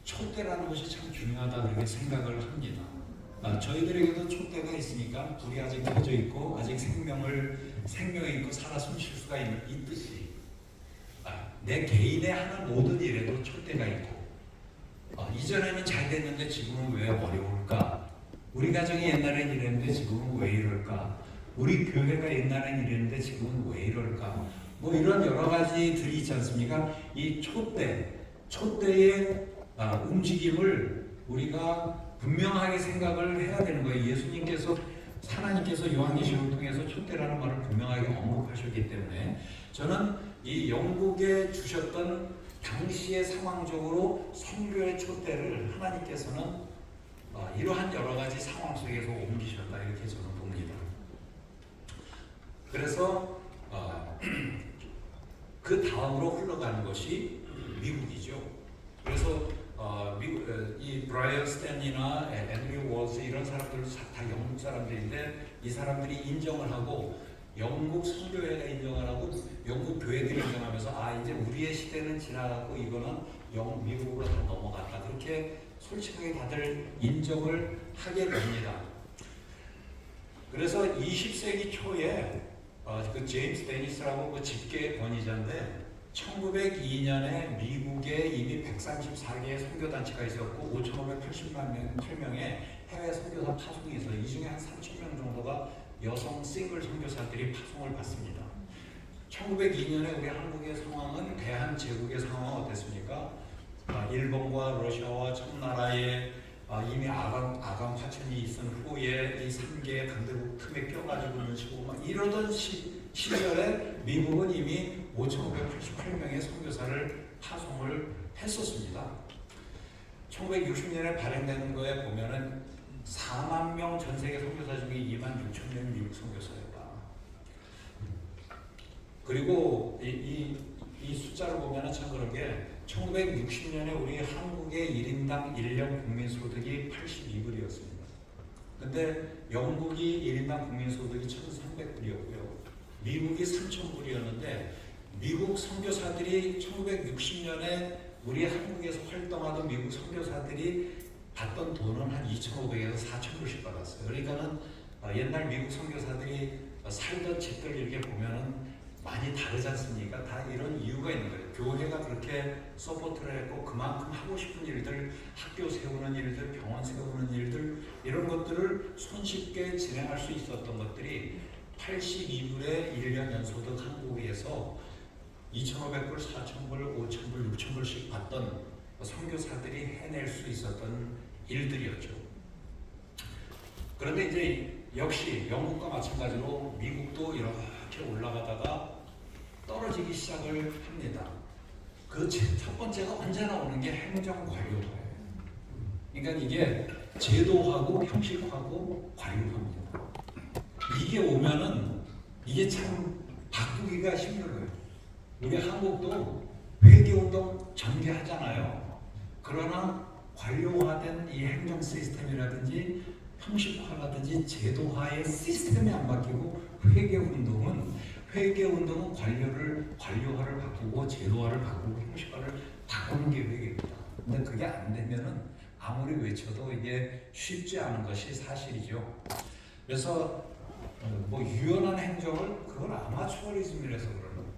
촛대라는 것이 참 중요하다 그렇게 생각을 합니다. 저희들에게도 촛대가 있으니까 불이 아직 켜져 있고 아직 생명이 있고 살아 숨쉴 수가 있듯이 내 개인의 하는 모든 일에도 촛대가 있고 이전에는 잘 됐는데 지금은 왜 어려울까? 우리 가정이 옛날엔 이랬는데 지금은 왜 이럴까? 우리 교회가 옛날엔 이랬는데 지금은 왜 이럴까? 뭐 이런 여러 가지들이 있지 않습니까? 이 촛대의 움직임을 우리가 분명하게 생각을 해야 되는 거예요. 예수님께서 하나님께서 요한계시록을 통해서 촛대라는 말을 분명하게 언급하셨기 때문에 저는 이 영국에 주셨던 당시의 상황적으로 선교의 촛대를 하나님께서는 이러한 여러 가지 상황 속에서 옮기셨다 이렇게 저는 봅니다. 그래서 그 다음으로 흘러가는 것이 미국이죠. 그래서 이 브라이언 스탠리나 앤드류 월스 이런 사람들 다 영국 사람들인데 이 사람들이 인정을 하고 영국 선교회가 인정을 하고 영국 교회들이 인정하면서 이제 우리의 시대는 지나갔고 이거는 미국으로 다 넘어갔다 그렇게 솔직하게 다들 인정을 하게 됩니다. 그래서 20세기 초에 그 제임스 데니스라고 그 집계 권위자인데 1902년에 미국에 이미 134개의 선교단체가 있었고 5,588명의 해외 선교사 파송이 있어요. 이 중에 한 3,000명 정도가 여성 싱글 선교사들이 파송을 받습니다. 1902년에 우리 한국의 상황은 대한제국의 상황은 어땠습니까? 일본과 러시아와 청나라에 이미 아강 파천이 있은 후에 이 3개의 강대국 틈에 껴가지고 있는 시고 막 이러던 시절에 미국은 이미 5,588명의 선교사를 파송을 했었습니다. 1960년에 발행되는 거에 보면은 4만 명 전 세계 선교사 중에 2만 6천 명이 미국 선교사였다. 그리고 이 숫자를 보면은 참 그런 게 1960년에 우리 한국의 1인당 1년 국민소득이 82불이었습니다. 근데 영국이 1인당 국민소득이 1,300불이었고요. 미국이 3,000불이었는데 미국 선교사들이 1960년에 우리 한국에서 활동하던 미국 선교사들이 받던 돈은 한 2,500에서 4,000불씩 받았어요. 그러니까는 옛날 미국 선교사들이 살던 집들 이렇게 보면은 많이 다르지 않습니까? 다 이런 이유가 있는 거예요. 교회가 그렇게 서포트를 했고 그만큼 하고 싶은 일들, 학교 세우는 일들, 병원 세우는 일들 이런 것들을 손쉽게 진행할 수 있었던 것들이 82불의 1년 연소득 한국에서 2,500불, 4,000불, 5,000불, 6,000불씩 받던 선교사들이 해낼 수 있었던 일들이었죠. 그런데 이제 역시 영국과 마찬가지로 미국도 이렇게 올라가다가 떨어지기 시작을 합니다. 그 첫 번째가 언제나 오는 게 행정관료예요. 그러니까 이게 제도하고 형식하고 관료합니다. 이게 오면은 이게 참 바꾸기가 힘들어요. 우리 한국도 회계운동 전개하잖아요. 그러나 관료화된 이 행정 시스템이라든지 형식화라든지 제도화의 시스템이 안 바뀌고 회계운동은 관료화를 바꾸고 제도화를 바꾸고 형식화를 바꾸는 게 회계입니다. 근데 그게 안 되면은 아무리 외쳐도 이게 쉽지 않은 것이 사실이죠. 그래서 뭐 유연한 행정을 그건 아마추어리즘이라서 그러는 거예요.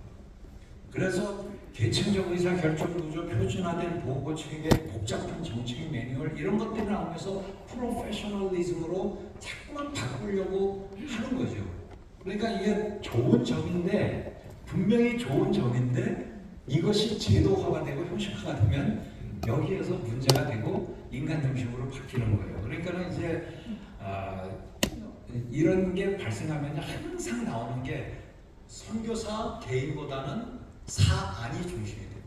그래서 계층적 의사 결정 구조, 표준화된 보고 체계, 복잡한 정책 매뉴얼 이런 것들이 나오면서 프로페셔널리즘으로 자꾸만 바꾸려고 하는 거죠. 그러니까 이게 좋은 점인데 분명히 좋은 점인데 이것이 제도화가 되고 형식화가 되면 여기에서 문제가 되고 인간 중심으로 바뀌는 거예요. 그러니까는 이제 이런 게 발생하면 항상 나오는 게 선교사 개인보다는 사안이 중심이 돼요.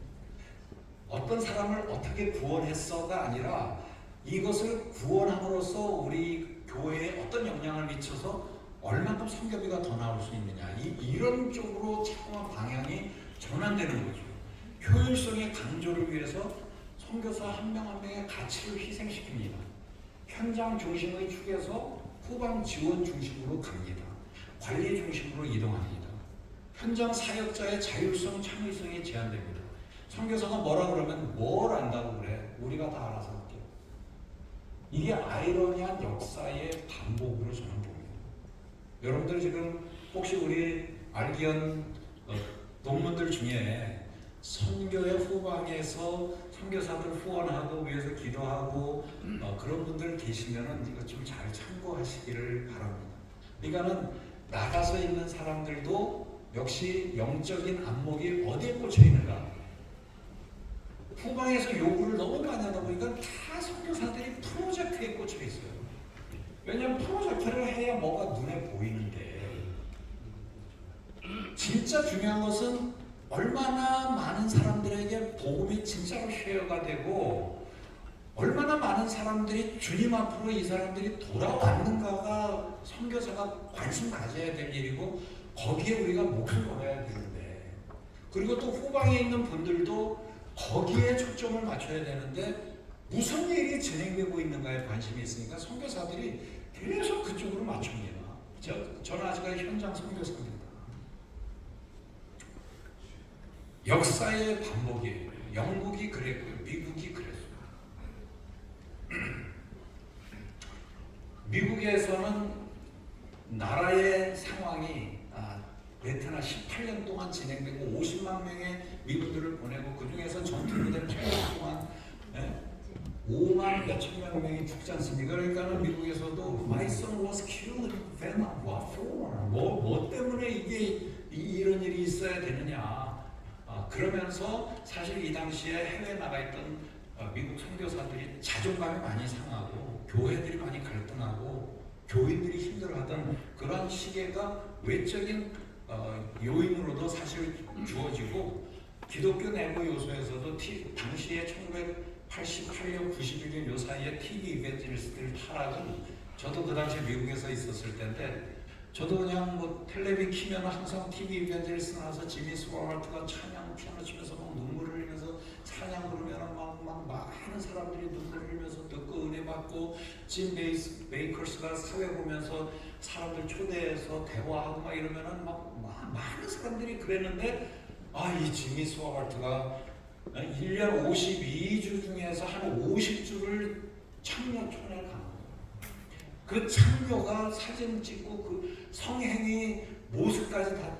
어떤 사람을 어떻게 구원했어가 아니라 이것을 구원함으로써 우리 교회에 어떤 영향을 미쳐서 얼마큼 선교비가 더 나올 수 있느냐 이런 쪽으로 자꾸만 방향이 전환되는 거죠. 효율성의 강조를 위해서 선교사 한 명 한 명의 가치를 희생시킵니다. 현장 중심의 축에서 후방 지원 중심으로 갑니다. 관리 중심으로 이동합니다. 현장 사역자의 자율성, 창의성이 제한됩니다. 선교사가 뭐라 그러면 뭘 안다고 그래? 우리가 다 알아서 할게요. 이게 아이러니한 역사의 반복으로 저는 봅니다. 여러분들 지금 혹시 우리 알기언 동문들 중에 선교의 후방에서 선교사들 후원하고 위해서 기도하고 그런 분들 계시면은 이거 좀 잘 참고하시기를 바랍니다. 그러니까는 나가서 있는 사람들도 역시 영적인 안목이 어디에 꽂혀 있는가? 후방에서 요구를 너무 많이 하다 보니까 다 선교사들이 프로젝트에 꽂혀 있어요. 왜냐하면 프로젝트를 해야 뭐가 눈에 보이는데, 진짜 중요한 것은 얼마나 많은 사람들에게 복음이 진짜로 쉐어가 되고 얼마나 많은 사람들이 주님 앞으로 이 사람들이 돌아왔는가가 선교사가 관심 가져야 될 일이고, 거기에 우리가 목을 걸어야 되는데, 그리고 또 후방에 있는 분들도 거기에 초점을 맞춰야 되는데 무슨 일이 진행되고 있는가에 관심이 있으니까 선교사들이 계속 그쪽으로 맞춥니다. 저는 아직까지 현장 선교사입니다. 역사의 반복이에요. 영국이 그랬고요. 미국이 그랬어요. 미국에서는 나라의 상황이 베트남 18년 동안 진행되고 50만 명의 미군들을 보내고 그 중에서 전투부대를 8년 동안 5만 몇천 명이 죽지 않습니까? 그러니까는 미국에서도 My son was killed in Vietnam. What for? 뭐 때문에 이게 이런 일이 있어야 되느냐? 그러면서 사실 이 당시에 해외에 나가 있던 미국 선교사들이 자존감이 많이 상하고 교회들이 많이 갈등하고 교인들이 힘들어하던 그런 시기가 외적인 요인으로도 사실 주어지고, 기독교 내부 요소에서도 당시에 1988년, 91년 요 사이에 TV 이벤트리스트들 타락은, 저도 그 당시에 미국에서 있었을 때인데, 저도 그냥 뭐 텔레비 키면 항상 TV 이벤트리스트 나와서 지미 스워하트가 찬양 피아노 치면서 막 눈물을 흘리면서 찬양 부르면 막 많은 사람들이 눈물을 흘리면서 듣고 은혜 받고, 짐 베이커스가 사회 보면서 사람들 초대해서 대화하고 막 이러면은 막 많은 사람들이 그랬는데, 이 지미 스워하트가 1년 52주 중에서 한 50주를 창녀촌에 간 거예요. 그 창녀가 사진 찍고 그 성행위 모습까지 다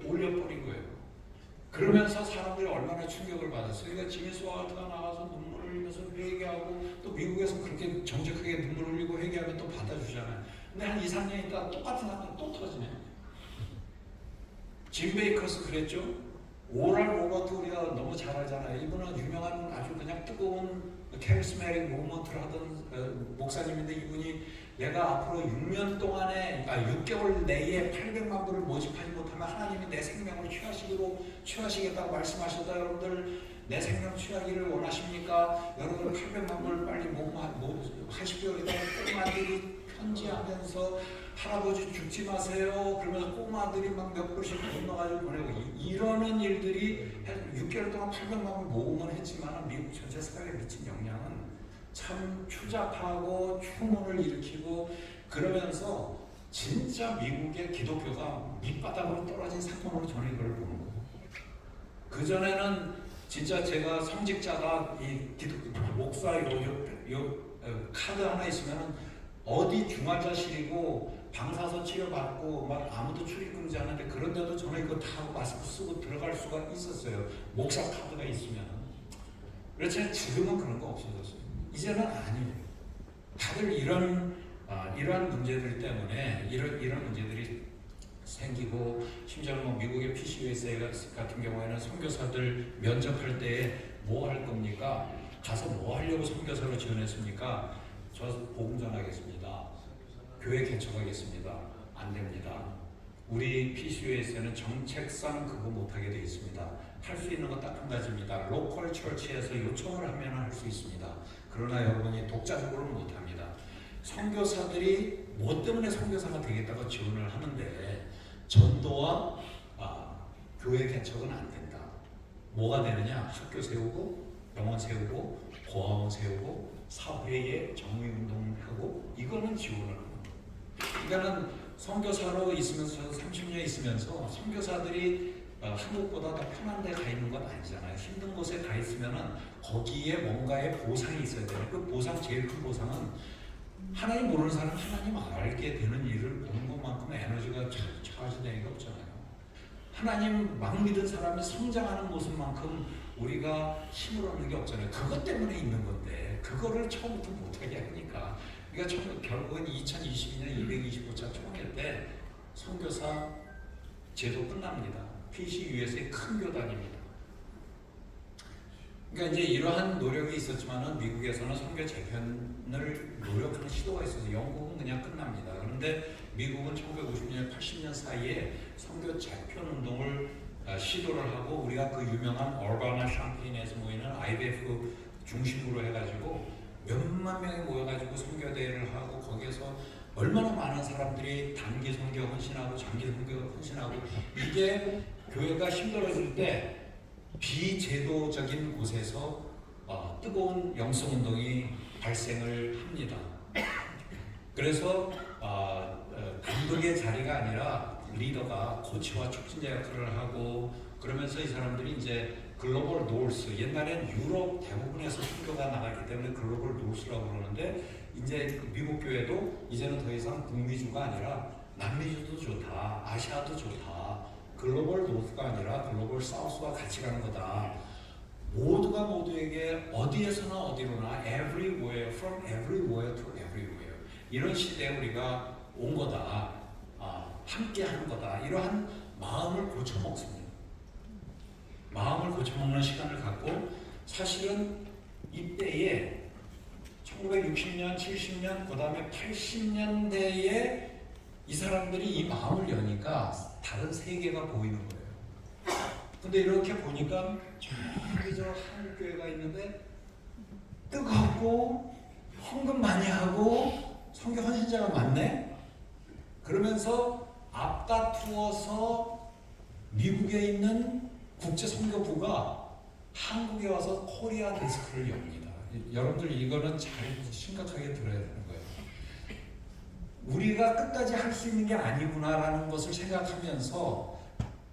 올려버린 거예요. 그러면서 사람들이 얼마나 충격을 받았어요. 그러니까 지미 스워하트가 나가서 눈물을 흘리면서 회개하고, 또 미국에서 그렇게 정직하게 눈물 흘리고 회개하면 또 받아주잖아요. 근데 한 2, 3년 있다가 똑같은 사건이 또 터지네. 짐 베이커스 그랬죠. 오랄 로버트 우리가 너무 잘 알잖아요. 이분은 유명한 아주 그냥 뜨거운 캐리스메릭 모먼트를 하던 목사님인데, 이분이 내가 앞으로 6년 동안에 6개월 내에 800만 불을 모집하지 못하면 하나님이 내 생명을 취하시겠다고 말씀하셨다. 여러분들 내 생명 취하기를 원하십니까? 여러분 800만 불 빨리 모집하십시오. 꼬마들이 편지하면서 할아버지 죽지 마세요 그러면서 꼬마들이 막 몇 불씩 건너가지고 보내고, 이러는 일들이 6개월 동안 800만 불 모금을 했지만 미국 전체 사회에 미친 영향은 참 추잡하고 추문을 일으키고, 그러면서 진짜 미국의 기독교가 밑바닥으로 떨어진 사건으로 저는 이걸 보는 거예요. 그전에는 진짜 제가 성직자가 이 기독교 목사 요 카드 하나 있으면은 어디 중환자실이고 방사선 치료받고 막 아무도 출입금지 하는데, 그런데도 저는 이거 다 마스크 쓰고 들어갈 수가 있었어요. 목사 카드가 있으면. 그렇지만 지금은 그런 거 없어졌어요. 이제는 아니에요. 다들 이러한 문제들 때문에 이런 문제들이 생기고, 심지어 뭐 미국의 PCUSA 같은 경우에는 선교사들 면접할 때 뭐 할 겁니까? 가서 뭐 하려고 선교사로 지원했습니까? 저 복음 전하겠습니다. 교회 개척하겠습니다. 안 됩니다. 우리 PCUS는 정책상 그거 못하게 되어 있습니다. 할 수 있는 건 딱 한 가지입니다. 로컬 처치에서 요청을 하면 할 수 있습니다. 그러나 여러분이 독자적으로는 못합니다. 선교사들이 뭐 때문에 선교사가 되겠다고 지원을 하는데, 전도와 교회 개척은 안 된다. 뭐가 되느냐? 학교 세우고 병원 세우고 고아원 세우고 사회에 정의운동하고, 이거는 지원을 합니다. 그러니까는 선교사로 있으면서 30년 있으면서 선교사들이 한국보다 더 편한 데 가 있는 건 아니잖아요. 힘든 곳에 가 있으면은 거기에 뭔가의 보상이 있어야 돼요. 그 보상, 제일 큰 보상은 하나님 모르는 사람 하나님 알게 되는 일을 보는 것만큼 에너지가 차지되는 게 없잖아요. 하나님 막 믿은 사람이 성장하는 모습만큼 우리가 힘을 얻는 게 없잖아요. 그것 때문에 있는 건데 그거를 처음부터 못하게 하니까. 그러니까 결국은 2022년 225차 총회 때 선교사 제도 끝납니다. PCUS의 큰 교단입니다. 그러니까 이제 이러한 노력이 있었지만은 미국에서는 선교 재편을 노력하는 시도가 있어서 영국은 그냥 끝납니다. 그런데 미국은 1950년, 80년 사이에 선교 재편 운동을 시도를 하고 우리가 그 유명한 얼바나 샴페인에서 모이는 IBF 중심으로 해가지고 몇만 명이 모여가지고 선교 대회를 하고 거기에서 얼마나 많은 사람들이 단기 선교 헌신하고 장기 선교 헌신하고 이게 교회가 힘들어질 때 비제도적인 곳에서 뜨거운 영성운동이 발생을 합니다. 그래서 감독의 자리가 아니라 리더가 코치와 촉진자 역할을 하고 그러면서 이 사람들이 이제 글로벌 노스, 옛날엔 유럽 대부분에서 선교가 나갔기 때문에 글로벌 노스라고 그러는데 이제 미국 교회도 이제는 더 이상 북미주가 아니라 남미주도 좋다, 아시아도 좋다, 글로벌 노스가 아니라 글로벌 사우스와 같이 가는 거다. 모두가 모두에게 어디에서나 어디로나 everywhere, from everywhere to everywhere 이런 시대에 우리가 온 거다. 함께 하는 거다. 이러한 마음을 고쳐먹습니다. 마음을 고쳐먹는 시간을 갖고 사실은 이때에 1960년, 70년, 그 다음에 80년대에 이 사람들이 이 마음을 여니까 다른 세계가 보이는 거예요. 근데 이렇게 보니까 저기 저 한국교회가 있는데 뜨겁고 헌금 많이 하고 선교 헌신자가 많네? 그러면서 앞다투어서 미국에 있는 국제선교부가 한국에 와서 코리아 데스크를 엽니다. 여러분들 이거는 잘 심각하게 들어야 되는 거예요. 우리가 끝까지 할 수 있는 게 아니구나라는 것을 생각하면서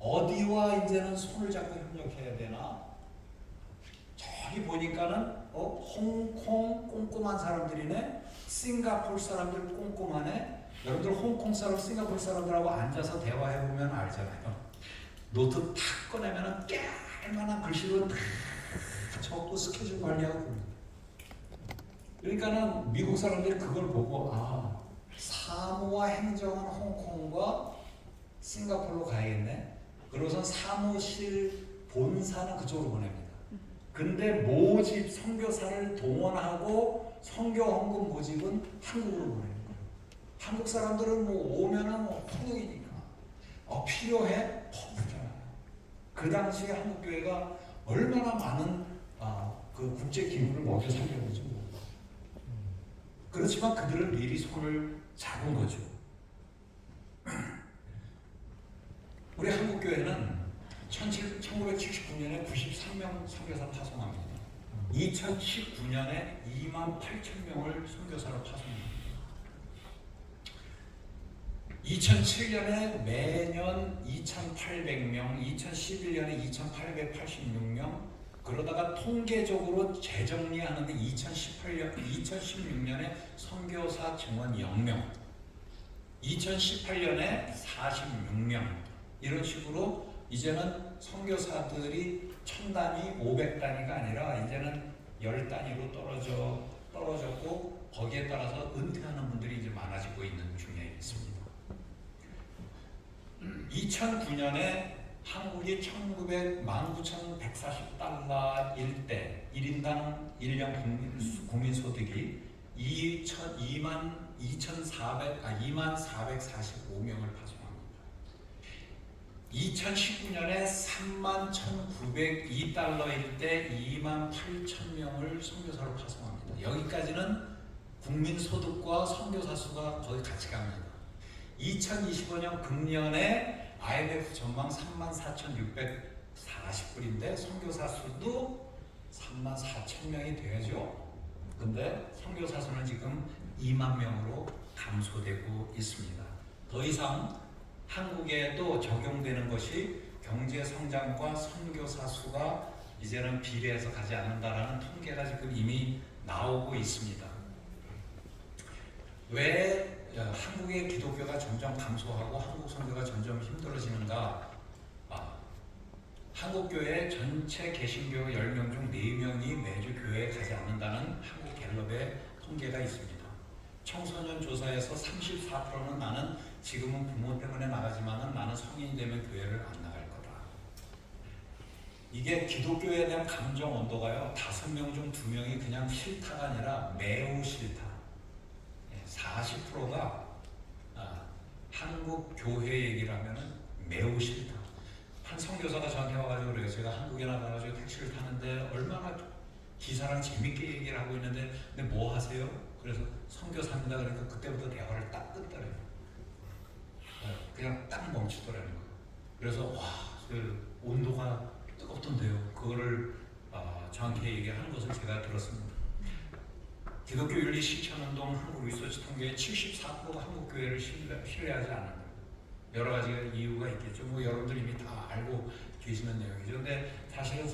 어디와 이제는 손을 잡고 협력해야 되나? 저기 보니까는 홍콩 꼼꼼한 사람들이네. 싱가포르 사람들 꼼꼼하네. 여러분들 홍콩 사람, 싱가포르 사람들하고 앉아서 대화해보면 알잖아요. 노트 탁 꺼내면 깨알만한 글씨로 탁 적고 스케줄 관리하고 그러니까는 미국 사람들이 그걸 보고 사무와 행정은 홍콩과 싱가포르로 가야겠네. 그러고선 사무실 본사는 그쪽으로 보냅니다. 근데 모집 선교사를 동원하고 선교 헌금 모집은 한국으로 보냅니다. 한국 사람들은 오면은 환영이니까 필요해? 바쁘잖아요. 그 당시에 한국 교회가 얼마나 많은 그 국제 기구를 먹여 살렸는지 모르겠어요. 그렇지만 그들은 미리 손을 잡은 거죠. 우리 한국 교회는 1979년에 93명 선교사 파송합니다. 2019년에 28,000명을 선교사로 파송합니다. 2007년에 매년 2,800명, 2011년에 2,886명, 그러다가 통계적으로 재정리하는데 2016년에 선교사 증원 0명, 2018년에 46명, 이런 식으로 이제는 선교사들이 1000단위, 500단위가 아니라 이제는 10단위로 떨어졌고 거기에 따라서 은퇴하는 분들이 이제 많아지고 있는 중에 있습니다. 2009년에 한국이 19,140달러 일대 1인당 1년 국민소득이 2445명을 파송합니다. 2019년에 31,902달러일 때 28,000명을 선교사로 파송합니다. 여기까지는 국민소득과 선교사 수가 거의 같이 갑니다. 2025년 금년에 IMF 전망 34,640불인데 선교사 수도 34,000명이 돼야죠. 근데 선교사 수는 지금 2만 명으로 감소되고 있습니다. 더 이상 한국에도 적용되는 것이 경제 성장과 선교사 수가 이제는 비례해서 가지 않는다라는 통계가 지금 이미 나오고 있습니다. 왜 한국의 기독교가 점점 감소하고 한국 선교가 점점 힘들어지는가? 한국 교회 전체 개신교 10명 중 4명이 매주 교회에 가지 않는다는 한국 갤럽의 통계가 있습니다. 청소년 조사에서 34%는 나는 지금은 부모 때문에 나가지만은 나는 성인이 되면 교회를 안 나갈 거다. 이게 기독교에 대한 감정 온도가요, 5명 중 2명이 그냥 싫다가 아니라 매우 싫다. 40%가 한국 교회 얘기를 하면은 매우 싫다. 한 선교사가 저한테 와가지고 그래요. 제가 한국에 나가가지고 택시를 타는데 얼마나 기사랑 재밌게 얘기를 하고 있는데, 근데 뭐 하세요? 그래서 선교사입니다. 그러니까 그때부터 대화를 딱 끊더래요. 그냥 딱 멈추더라는 거예요. 그래서 와, 그 온도가 뜨겁던데요. 그거를 저한테 얘기하는 것을 제가 들었습니다. 기독교 윤리 실천운동 한국 리서치 통계의 74%가 한국 교회를 신뢰하지 않는 거예요. 여러 가지 이유가 있겠죠. 뭐 여러분들 이미 다 알고 계시는 내용이죠. 근데 사실은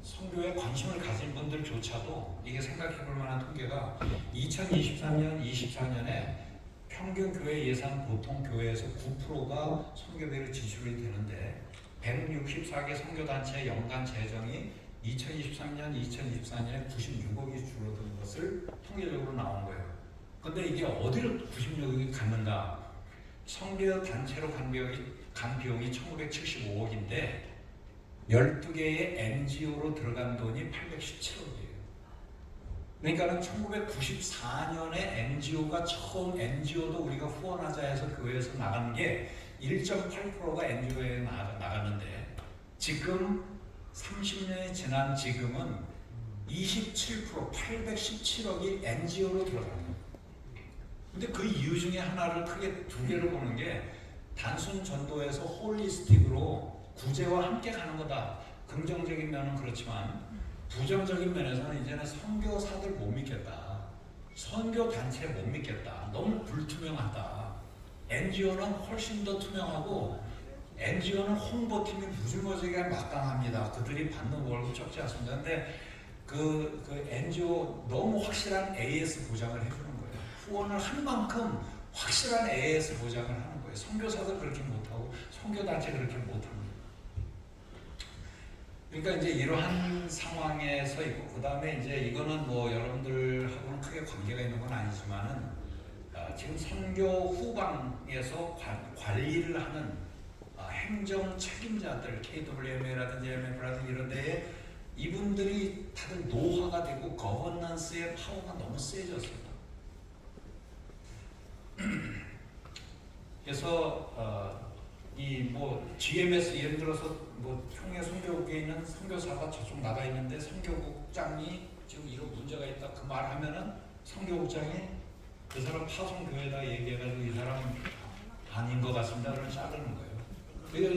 선교에 관심을 가진 분들조차도 이게 생각해볼 만한 통계가 2023년, 24년에 평균 교회 예산 보통 교회에서 9%가 선교비를 지출이 되는데 164개 선교단체 연간 재정이 2023년, 2024년에 96억이 줄어든 것을 통계적으로 나온 거예요. 근데 이게 어디로 96억이 갔는가? 선교단체로 간 비용이 1975억인데 12개의 NGO로 들어간 돈이 817억이에요. 그러니까는 1994년에 NGO가 처음 NGO도 우리가 후원하자 해서 교회에서 나간 게 1.8%가 NGO에 나갔는데 지금 30년이 지난 지금은 27% 817억이 NGO로 들어갑니다. 근데 그 이유 중에 하나를 크게 두 개로 보는 게 단순 전도에서 홀리스틱으로 구제와 함께 가는 거다. 긍정적인 면은 그렇지만 부정적인 면에서는 이제는 선교사들 못 믿겠다. 선교 단체 못 믿겠다. 너무 불투명하다. NGO는 훨씬 더 투명하고 NGO는 홍보팀이 무지무지하게 막강합니다. 그들이 받는 월급 적지 않습니다. 근데 그 NGO 너무 확실한 AS 보장을 해주는 거예요. 후원을 한 만큼 확실한 AS 보장을 하는 거예요. 선교사도 그렇게 못하고 선교단체 그렇게 못합니다. 그러니까 이제 이러한 상황에서 있고, 그 다음에 이제 이거는 뭐 여러분들하고는 크게 관계가 있는 건 아니지만은 지금 선교 후방에서 관리를 하는 행정 책임자들, KWMA라든지 MF라든지 이런 데에 이분들이 다들 노화가 되고 거버넌스의 파워가 너무 세졌습니다. 그래서 이 뭐 GMS 예를 들어서 뭐 총회 선교국에 있는 선교사가 저쪽 나가 있는데 선교국장이 지금 이런 문제가 있다 그 말하면은 선교국장이 그 사람 파송교회에다 얘기해가지고 이 사람 아닌 것 같습니다. 그러면 자르는 거예요. 그게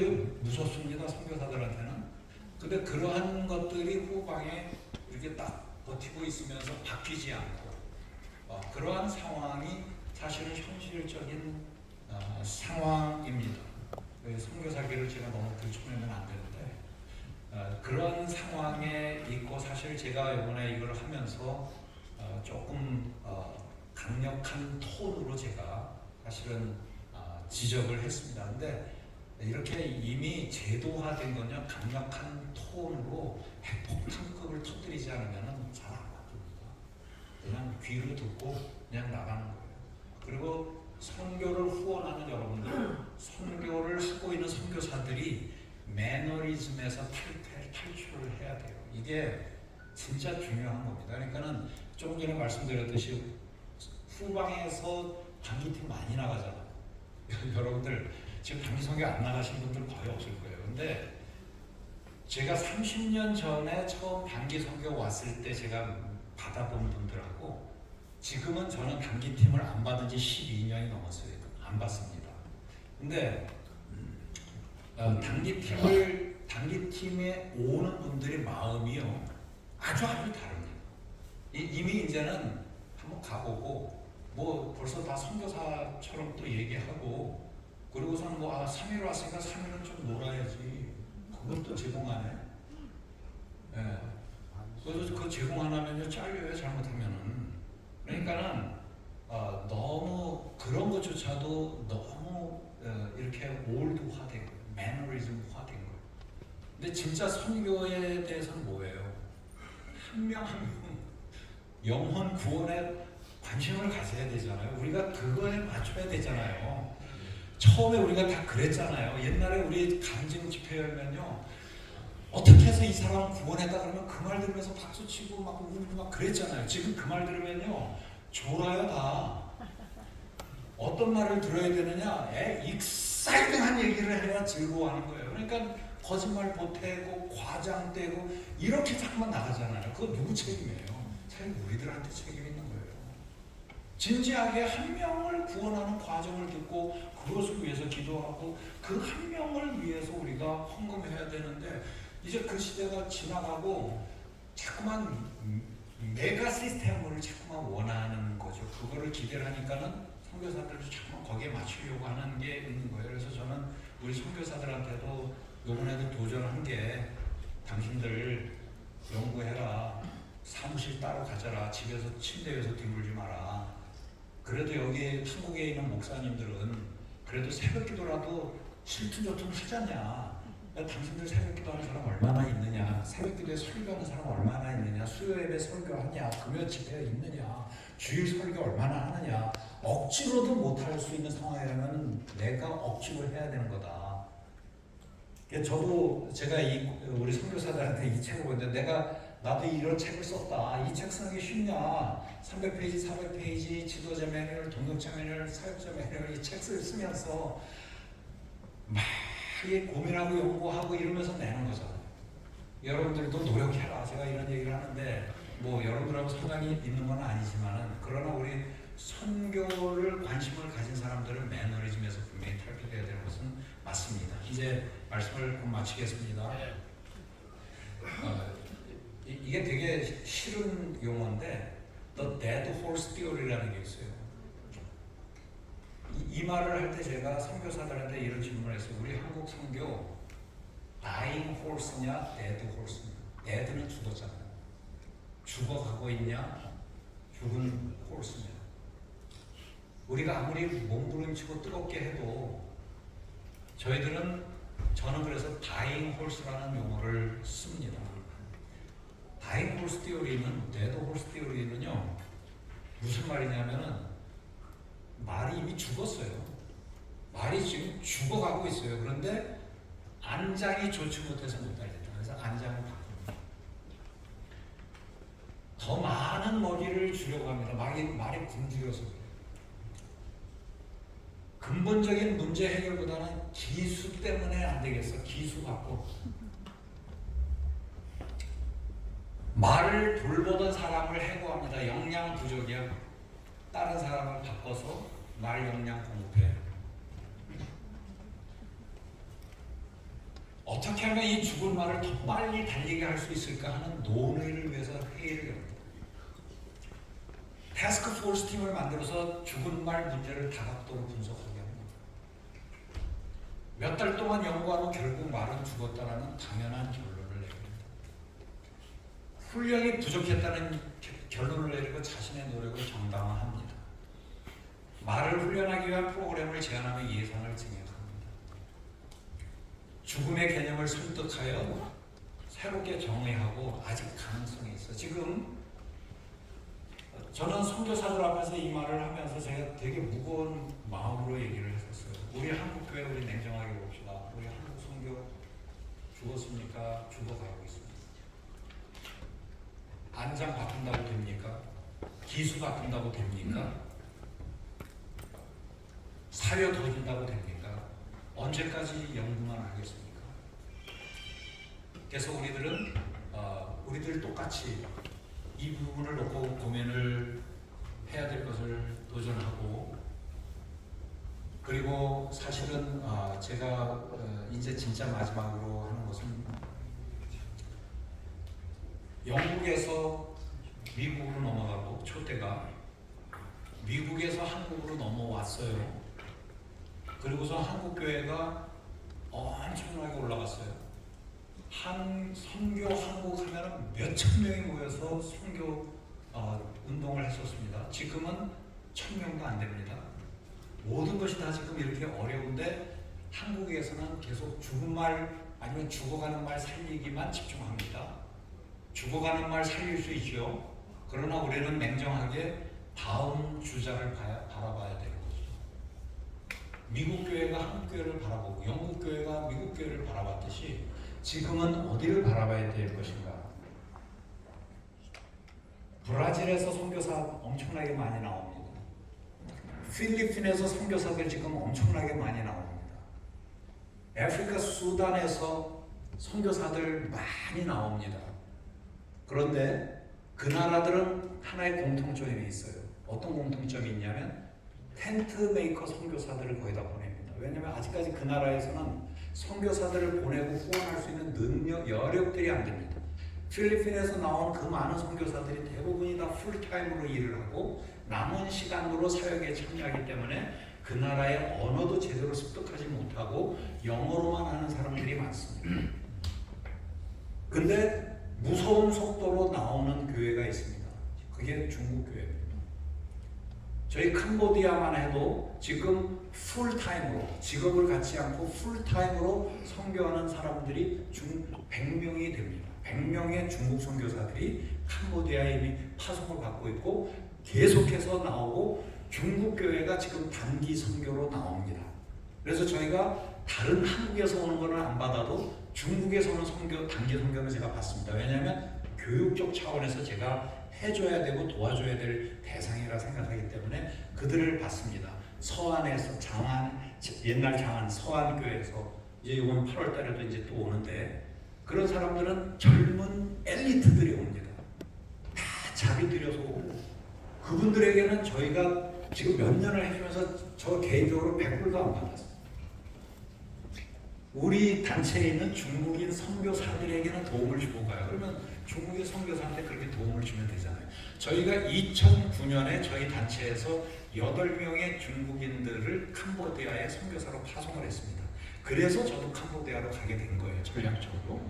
무섭습니다. 선교사들한테는. 근데 그러한 것들이 후방에 이렇게 딱 버티고 있으면서 바뀌지 않고 그러한 상황이 사실은 현실적인 상황입니다. 선교사기를 제가 너무 들춰내면 안 되는데 그런 상황에 있고, 사실 제가 이번에 이걸 하면서 조금 강력한 톤으로 제가 사실은 지적을 했습니다. 근데 이렇게 이미 제도화된 건요, 강력한 톤으로 핵폭탄급을 터뜨리지 않으면 잘 안 바뀝니다. 그냥 귀로 듣고 그냥 나가는 거예요. 그리고 선교를 후원하는 여러분들, 선교를 하고 있는 선교사들이 매너리즘에서 탈출을 해야 돼요. 이게 진짜 중요한 겁니다. 그러니까는 조금 전에 말씀드렸듯이 후방에서 단기팀 많이 나가잖아요. 여러분들 지금 단기 선교 안 나가신 분들 거의 없을 거예요. 근데 제가 30년 전에 처음 단기 선교 왔을 때 제가 받아본 분들하고 지금은 저는 단기팀을 안 받은 지 12년이 넘었어요. 안 받습니다. 근데 단기팀에 오는 분들의 마음이요 아주 다릅니다. 이미 이제는 한번 가보고 뭐 벌써 다 선교사처럼 또 얘기하고 그리고서는 뭐 3일 왔으니까 3일은 좀 놀아야지. 그것도 제공 안 해. 예. 그래서 그 제공 안 하면요 잘려요, 잘못하면은. 그러니까는 너무 그런 것조차도 너무 이렇게 올드화된 거예요. 매너리즘화된 거예요. 근데 진짜 선교에 대해서는 뭐예요? 한 명 한 명 영혼 구원에 관심을 가져야 되잖아요. 우리가 그거에 맞춰야 되잖아요. 처음에 우리가 다 그랬잖아요. 옛날에 우리 간증 집회 열면요, 어떻게 해서 이 사람 구원했다 그러면 그 말 들으면서 박수치고 막 울고 막 그랬잖아요. 지금 그 말 들으면요 졸아요 다. 어떤 말을 들어야 되느냐? 익사이팅한 얘기를 해야 즐거워하는 거예요. 그러니까 거짓말 보태고 과장되고 이렇게 자꾸만 나가잖아요. 그거 누구 책임이에요? 사실 우리들한테 책임이 있는 거예요. 진지하게 한 명을 구원하는 과정을 듣고 그것을 위해서 기도하고 그 한 명을 위해서 우리가 헌금해야 되는데, 이제 그 시대가 지나가고 자꾸만 메가 시스템을 자꾸만 원하는 거죠. 그거를 기대를 하니까는 선교사들도 자꾸만 거기에 맞추려고 하는 게 있는 거예요. 그래서 저는 우리 선교사들한테도 이번에도 도전한 게, 당신들 연구해라. 사무실 따로 가져라. 집에서 침대에서 뒹굴지 마라. 그래도 여기 한국에 있는 목사님들은 그래도 새벽 기도라도 실투조tum 하잖냐. 당신들 새벽 기도하는 사람 얼마나 있느냐, 새벽 기도에 설교하는 사람 얼마나 있느냐, 수요 예배 설교하냐, 금요 집회에 있느냐, 주일 설교 얼마나 하느냐. 억지로도 못할 수 있는 상황이라면 내가 억지로 해야 되는 거다. 저도 제가 우리 선교사들한테 이 책을 보는데, 나도 이런 책을 썼다. 이 책 쓰는 게 쉽냐? 300페이지, 400페이지 지도자 매뉴얼, 동역자 매뉴얼, 사역자 매뉴얼, 이 책을 쓰면서 막 고민하고 연구하고 이러면서 내는 거잖아요. 여러분들도 노력해라. 제가 이런 얘기를 하는데 뭐 여러분들하고 상관이 있는 건 아니지만은, 그러나 우리 선교를 관심을 가진 사람들은 매너리즘에서 분명히 탈피해야 되는 것은 맞습니다. 이제 말씀을 곧 마치겠습니다. 이게 되게 싫은 용어인데 The Dead Horse Theory라는 게 있어요. 이 말을 할 때 제가 선교사들한테 이런 질문을 했어요. 우리 한국 선교 Dying Horse냐 Dead Horse냐. Dead는 죽었잖아요. 죽어가고 있냐, 죽은 horse냐. 우리가 아무리 몸부림치고 뜨겁게 해도 저는 그래서 Dying Horse라는 용어를 씁니다. Dying Horse Theory는, Dead Horse Theory는요 무슨 말이냐면은, 말이 이미 죽었어요. 말이 지금 죽어가고 있어요. 그런데 안장이 좋지 못해서 못 달린다. 그래서 안장을 바꿉니다. 더 많은 먹이를 주려고 합니다. 말이 굶주려서 그래요. 근본적인 문제 해결보다는 기수 때문에 안 되겠어. 기수 갖고. 말을 돌보던 사람을 해고합니다. 역량 부족이야. 다른 사람을 바꿔서 말 역량 공급해. 어떻게 하면 이 죽은 말을 더 빨리 달리게 할 수 있을까 하는 논의를 위해서 회의를 합니다. 태스크 포스 팀을 만들어서 죽은 말 문제를 다각도로 분석하게 합니다. 몇 달 동안 연구하고 결국 말은 죽었다라는 당연한 결론을 내립니다. 훈련이 부족했다는 결론을 내리고 자신의 노력을 정당화합니다. 말을 훈련하기 위한 프로그램을 제안하며 예산을 증액합니다. 죽음의 개념을 설득하여 새롭게 정의하고 아직 가능성이 있어. 지금 저는 선교사들 앞에서 이 말을 하면서 제가 되게 무거운 마음으로 얘기를 했었어요. 우리 한국교회, 우리 냉정하게 봅시다. 우리 한국 선교 죽었습니까? 죽어가고 있습니다. 안장 바꾼다고 됩니까? 기수 바꾼다고 됩니까? 사료 더 준다고 됩니까? 언제까지 연구만 하겠습니까? 그래서 우리들 똑같이 이 부분을 놓고 고민을 해야 될 것을 도전하고, 그리고 사실은 제가 이제 진짜 마지막으로 하는 것은, 영국에서 미국으로 넘어가고 초대가 미국에서 한국으로 넘어왔어요. 그 그리고서 한국 교회가 엄청나게 올라갔어요. 한 선교 한국 하면은 몇천 명이 모여서 선교 운동을 했었습니다. 지금은 1000명도 안 됩니다. 모든 것이 다 지금 이렇게 어려운데 한국에서는 계속 죽은 말 아니면 죽어가는 말 살리기만 집중합니다. 죽어가는 말 살릴 수 있죠. 그러나 우리는 냉정하게 다음 주자를 바라봐야 되는 거죠. 미국 교회가 한국 교회를 바라보고 영국 교회가 미국 교회를 바라봤듯이 지금은 어디를 바라봐야 될 것인가? 브라질에서 선교사 엄청나게 많이 나옵니다. 필리핀에서 선교사들 지금 엄청나게 많이 나옵니다. 아프리카 수단에서 선교사들 많이 나옵니다. 그런데 그 나라들은 하나의 공통점이 있어요. 어떤 공통점이 있냐면 텐트 메이커 선교사들을 거의 다 보냅니다. 왜냐하면 아직까지 그 나라에서는 선교사들을 보내고 후원할 수 있는 능력, 여력들이 안 됩니다. 필리핀에서 나온 그 많은 선교사들이 대부분이 다 풀타임으로 일을 하고 남은 시간으로 사역에 참여하기 때문에 그 나라의 언어도 제대로 습득하지 못하고 영어로만 하는 사람들이 많습니다. 근데 무서운 속도로 나오는 교회가 있습니다. 그게 중국 교회입니다. 저희 캄보디아만 해도 지금 풀타임으로 직업을 갖지 않고 풀타임으로 선교하는 사람들이 100명이 됩니다. 100명의 중국 선교사들이 캄보디아에 이미 파송을 받고 있고 계속해서 나오고 중국 교회가 지금 단기 선교로 나옵니다. 그래서 저희가 다른 한국에서 오는 거는 안 받아도 중국에서 오는 선교, 단기 선교는 제가 받습니다. 왜냐하면 교육적 차원에서 제가 해줘야 되고 도와줘야 될 대상이라 생각하기 때문에 그들을 받습니다. 서안에서 옛날 장안 서안교회에서 이제 이번 8월 달에도 이제 또 오는데 그런 사람들은 젊은 엘리트들이 옵니다. 다 자비 들여서 오고 그분들에게는 저희가 지금 몇 년을 해주면서 저 개인적으로 100불도 안 받았어요. 우리 단체에 있는 중국인 선교사들에게는 도움을 주고 가요. 그러면 중국인 선교사한테 그렇게 도움을 주면 되잖아요. 저희가 2009년에 저희 단체에서 8명의 중국인들을 캄보디아에 선교사로 파송을 했습니다. 그래서 저도 캄보디아로 가게 된 거예요. 전략적으로.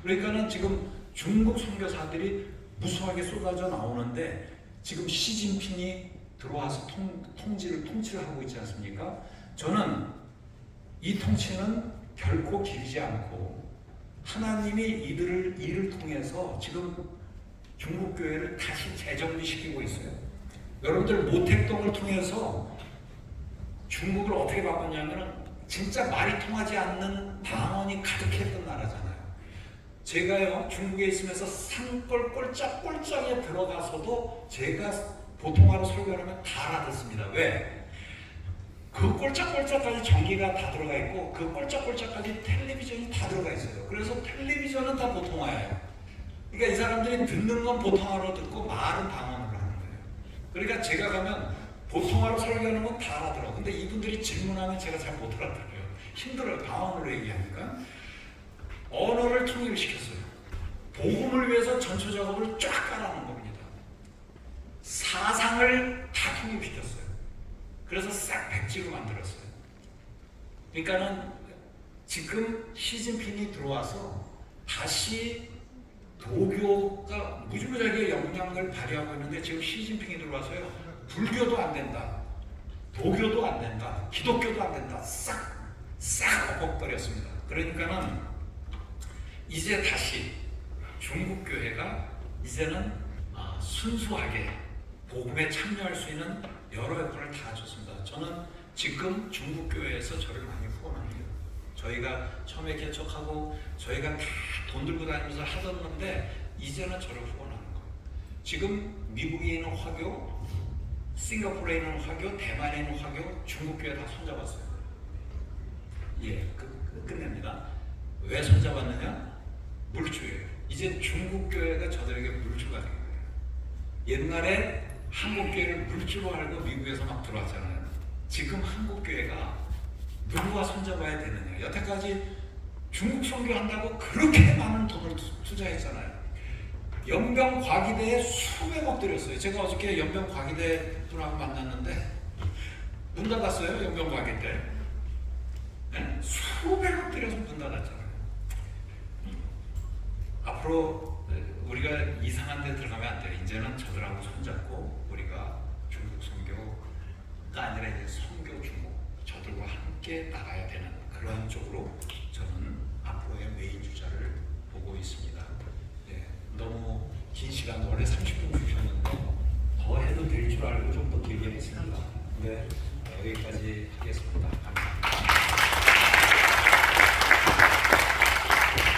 그러니까는 지금 중국 선교사들이 무수하게 쏟아져 나오는데 지금 시진핑이 들어와서 통치를 하고 있지 않습니까? 저는 이 통치는 결코 길지 않고 하나님이 이를 통해서 지금 중국 교회를 다시 재정비시키고 있어요. 여러분들 모택동을 통해서 중국을 어떻게 바꿨냐면 진짜 말이 통하지 않는 방언이 가득했던 나라잖아요. 제가요 중국에 있으면서 산골 꼴짝꼴짝에 들어가서도 제가 보통화로 설교하면 다 알아듣습니다. 왜? 그 꼴짝꼴짝까지 전기가 다 들어가 있고 그 꼴짝꼴짝까지 텔레비전이 다 들어가 있어요. 그래서 텔레비전은 다 보통화예요. 그러니까 이 사람들이 듣는 건 보통화로 듣고 말은 방언으로 하는 거예요. 그러니까 제가 가면 보통화로 설교하는 건 다 알아들어. 근데 이분들이 질문하면 제가 잘 못 알아들어요. 힘들어요. 방언으로 얘기하니까. 언어를 통일시켰어요. 복음을 위해서 전초 작업을 쫙 깔아놓은 겁니다. 사상을 다 통일시켰어요. 그래서 싹 백지로 만들었어요. 그러니까는 지금 시진핑이 들어와서 다시 도교가 무지무지하게 영향을 발휘하고 있는데 지금 시진핑이 들어와서요 불교도 안 된다, 도교도 안 된다, 기독교도 안 된다, 싹 엎어버렸습니다. 그러니까는 이제 다시 중국 교회가 이제는 순수하게 복음에 참여할 수 있는 여러 여건을 다 줬습니다. 저는 지금 중국 교회에서 저를 많이 후원합니다. 저희가 처음에 개척하고 저희가 다 돈 들고 다니면서 하던 건데 이제는 저를 후원하는 거예요. 지금 미국에 있는 화교, 싱가포르에 있는 화교, 대만에 있는 화교, 중국 교회 다 손잡았어요. 예, 끝냅니다. 왜 손잡았느냐? 물주예요. 이제 중국 교회가 저들에게 물주가 된 거예요. 옛날에 한국 교회를 물주로 알고 미국에서 막 들어왔잖아요. 지금 한국 교회가 누구와 손잡아야 되느냐? 여태까지 중국 선교한다고 그렇게 많은 돈을 투자했잖아요. 연병과기대에 수백억 들였어요. 제가 어저께 연병과기대 분하고 만났는데 문 닫았어요. 연병과기대. 수백억 들여서 문 닫았잖아요. 앞으로 우리가 이상한 데 들어가면 안 돼요. 이제는 저들하고 손잡고 우리가 중국 선교가 아니라 이제 선교 중국, 저들과 함께 나가야 되는 그런 쪽으로 저는 앞으로의 메인 주자를 보고 있습니다. 네, 너무 긴 시간, 원래 30분 주셨는데 더 해도 될 줄 알고 좀 더 길게 했습니다. 네, 여기까지 하겠습니다. 감사합니다.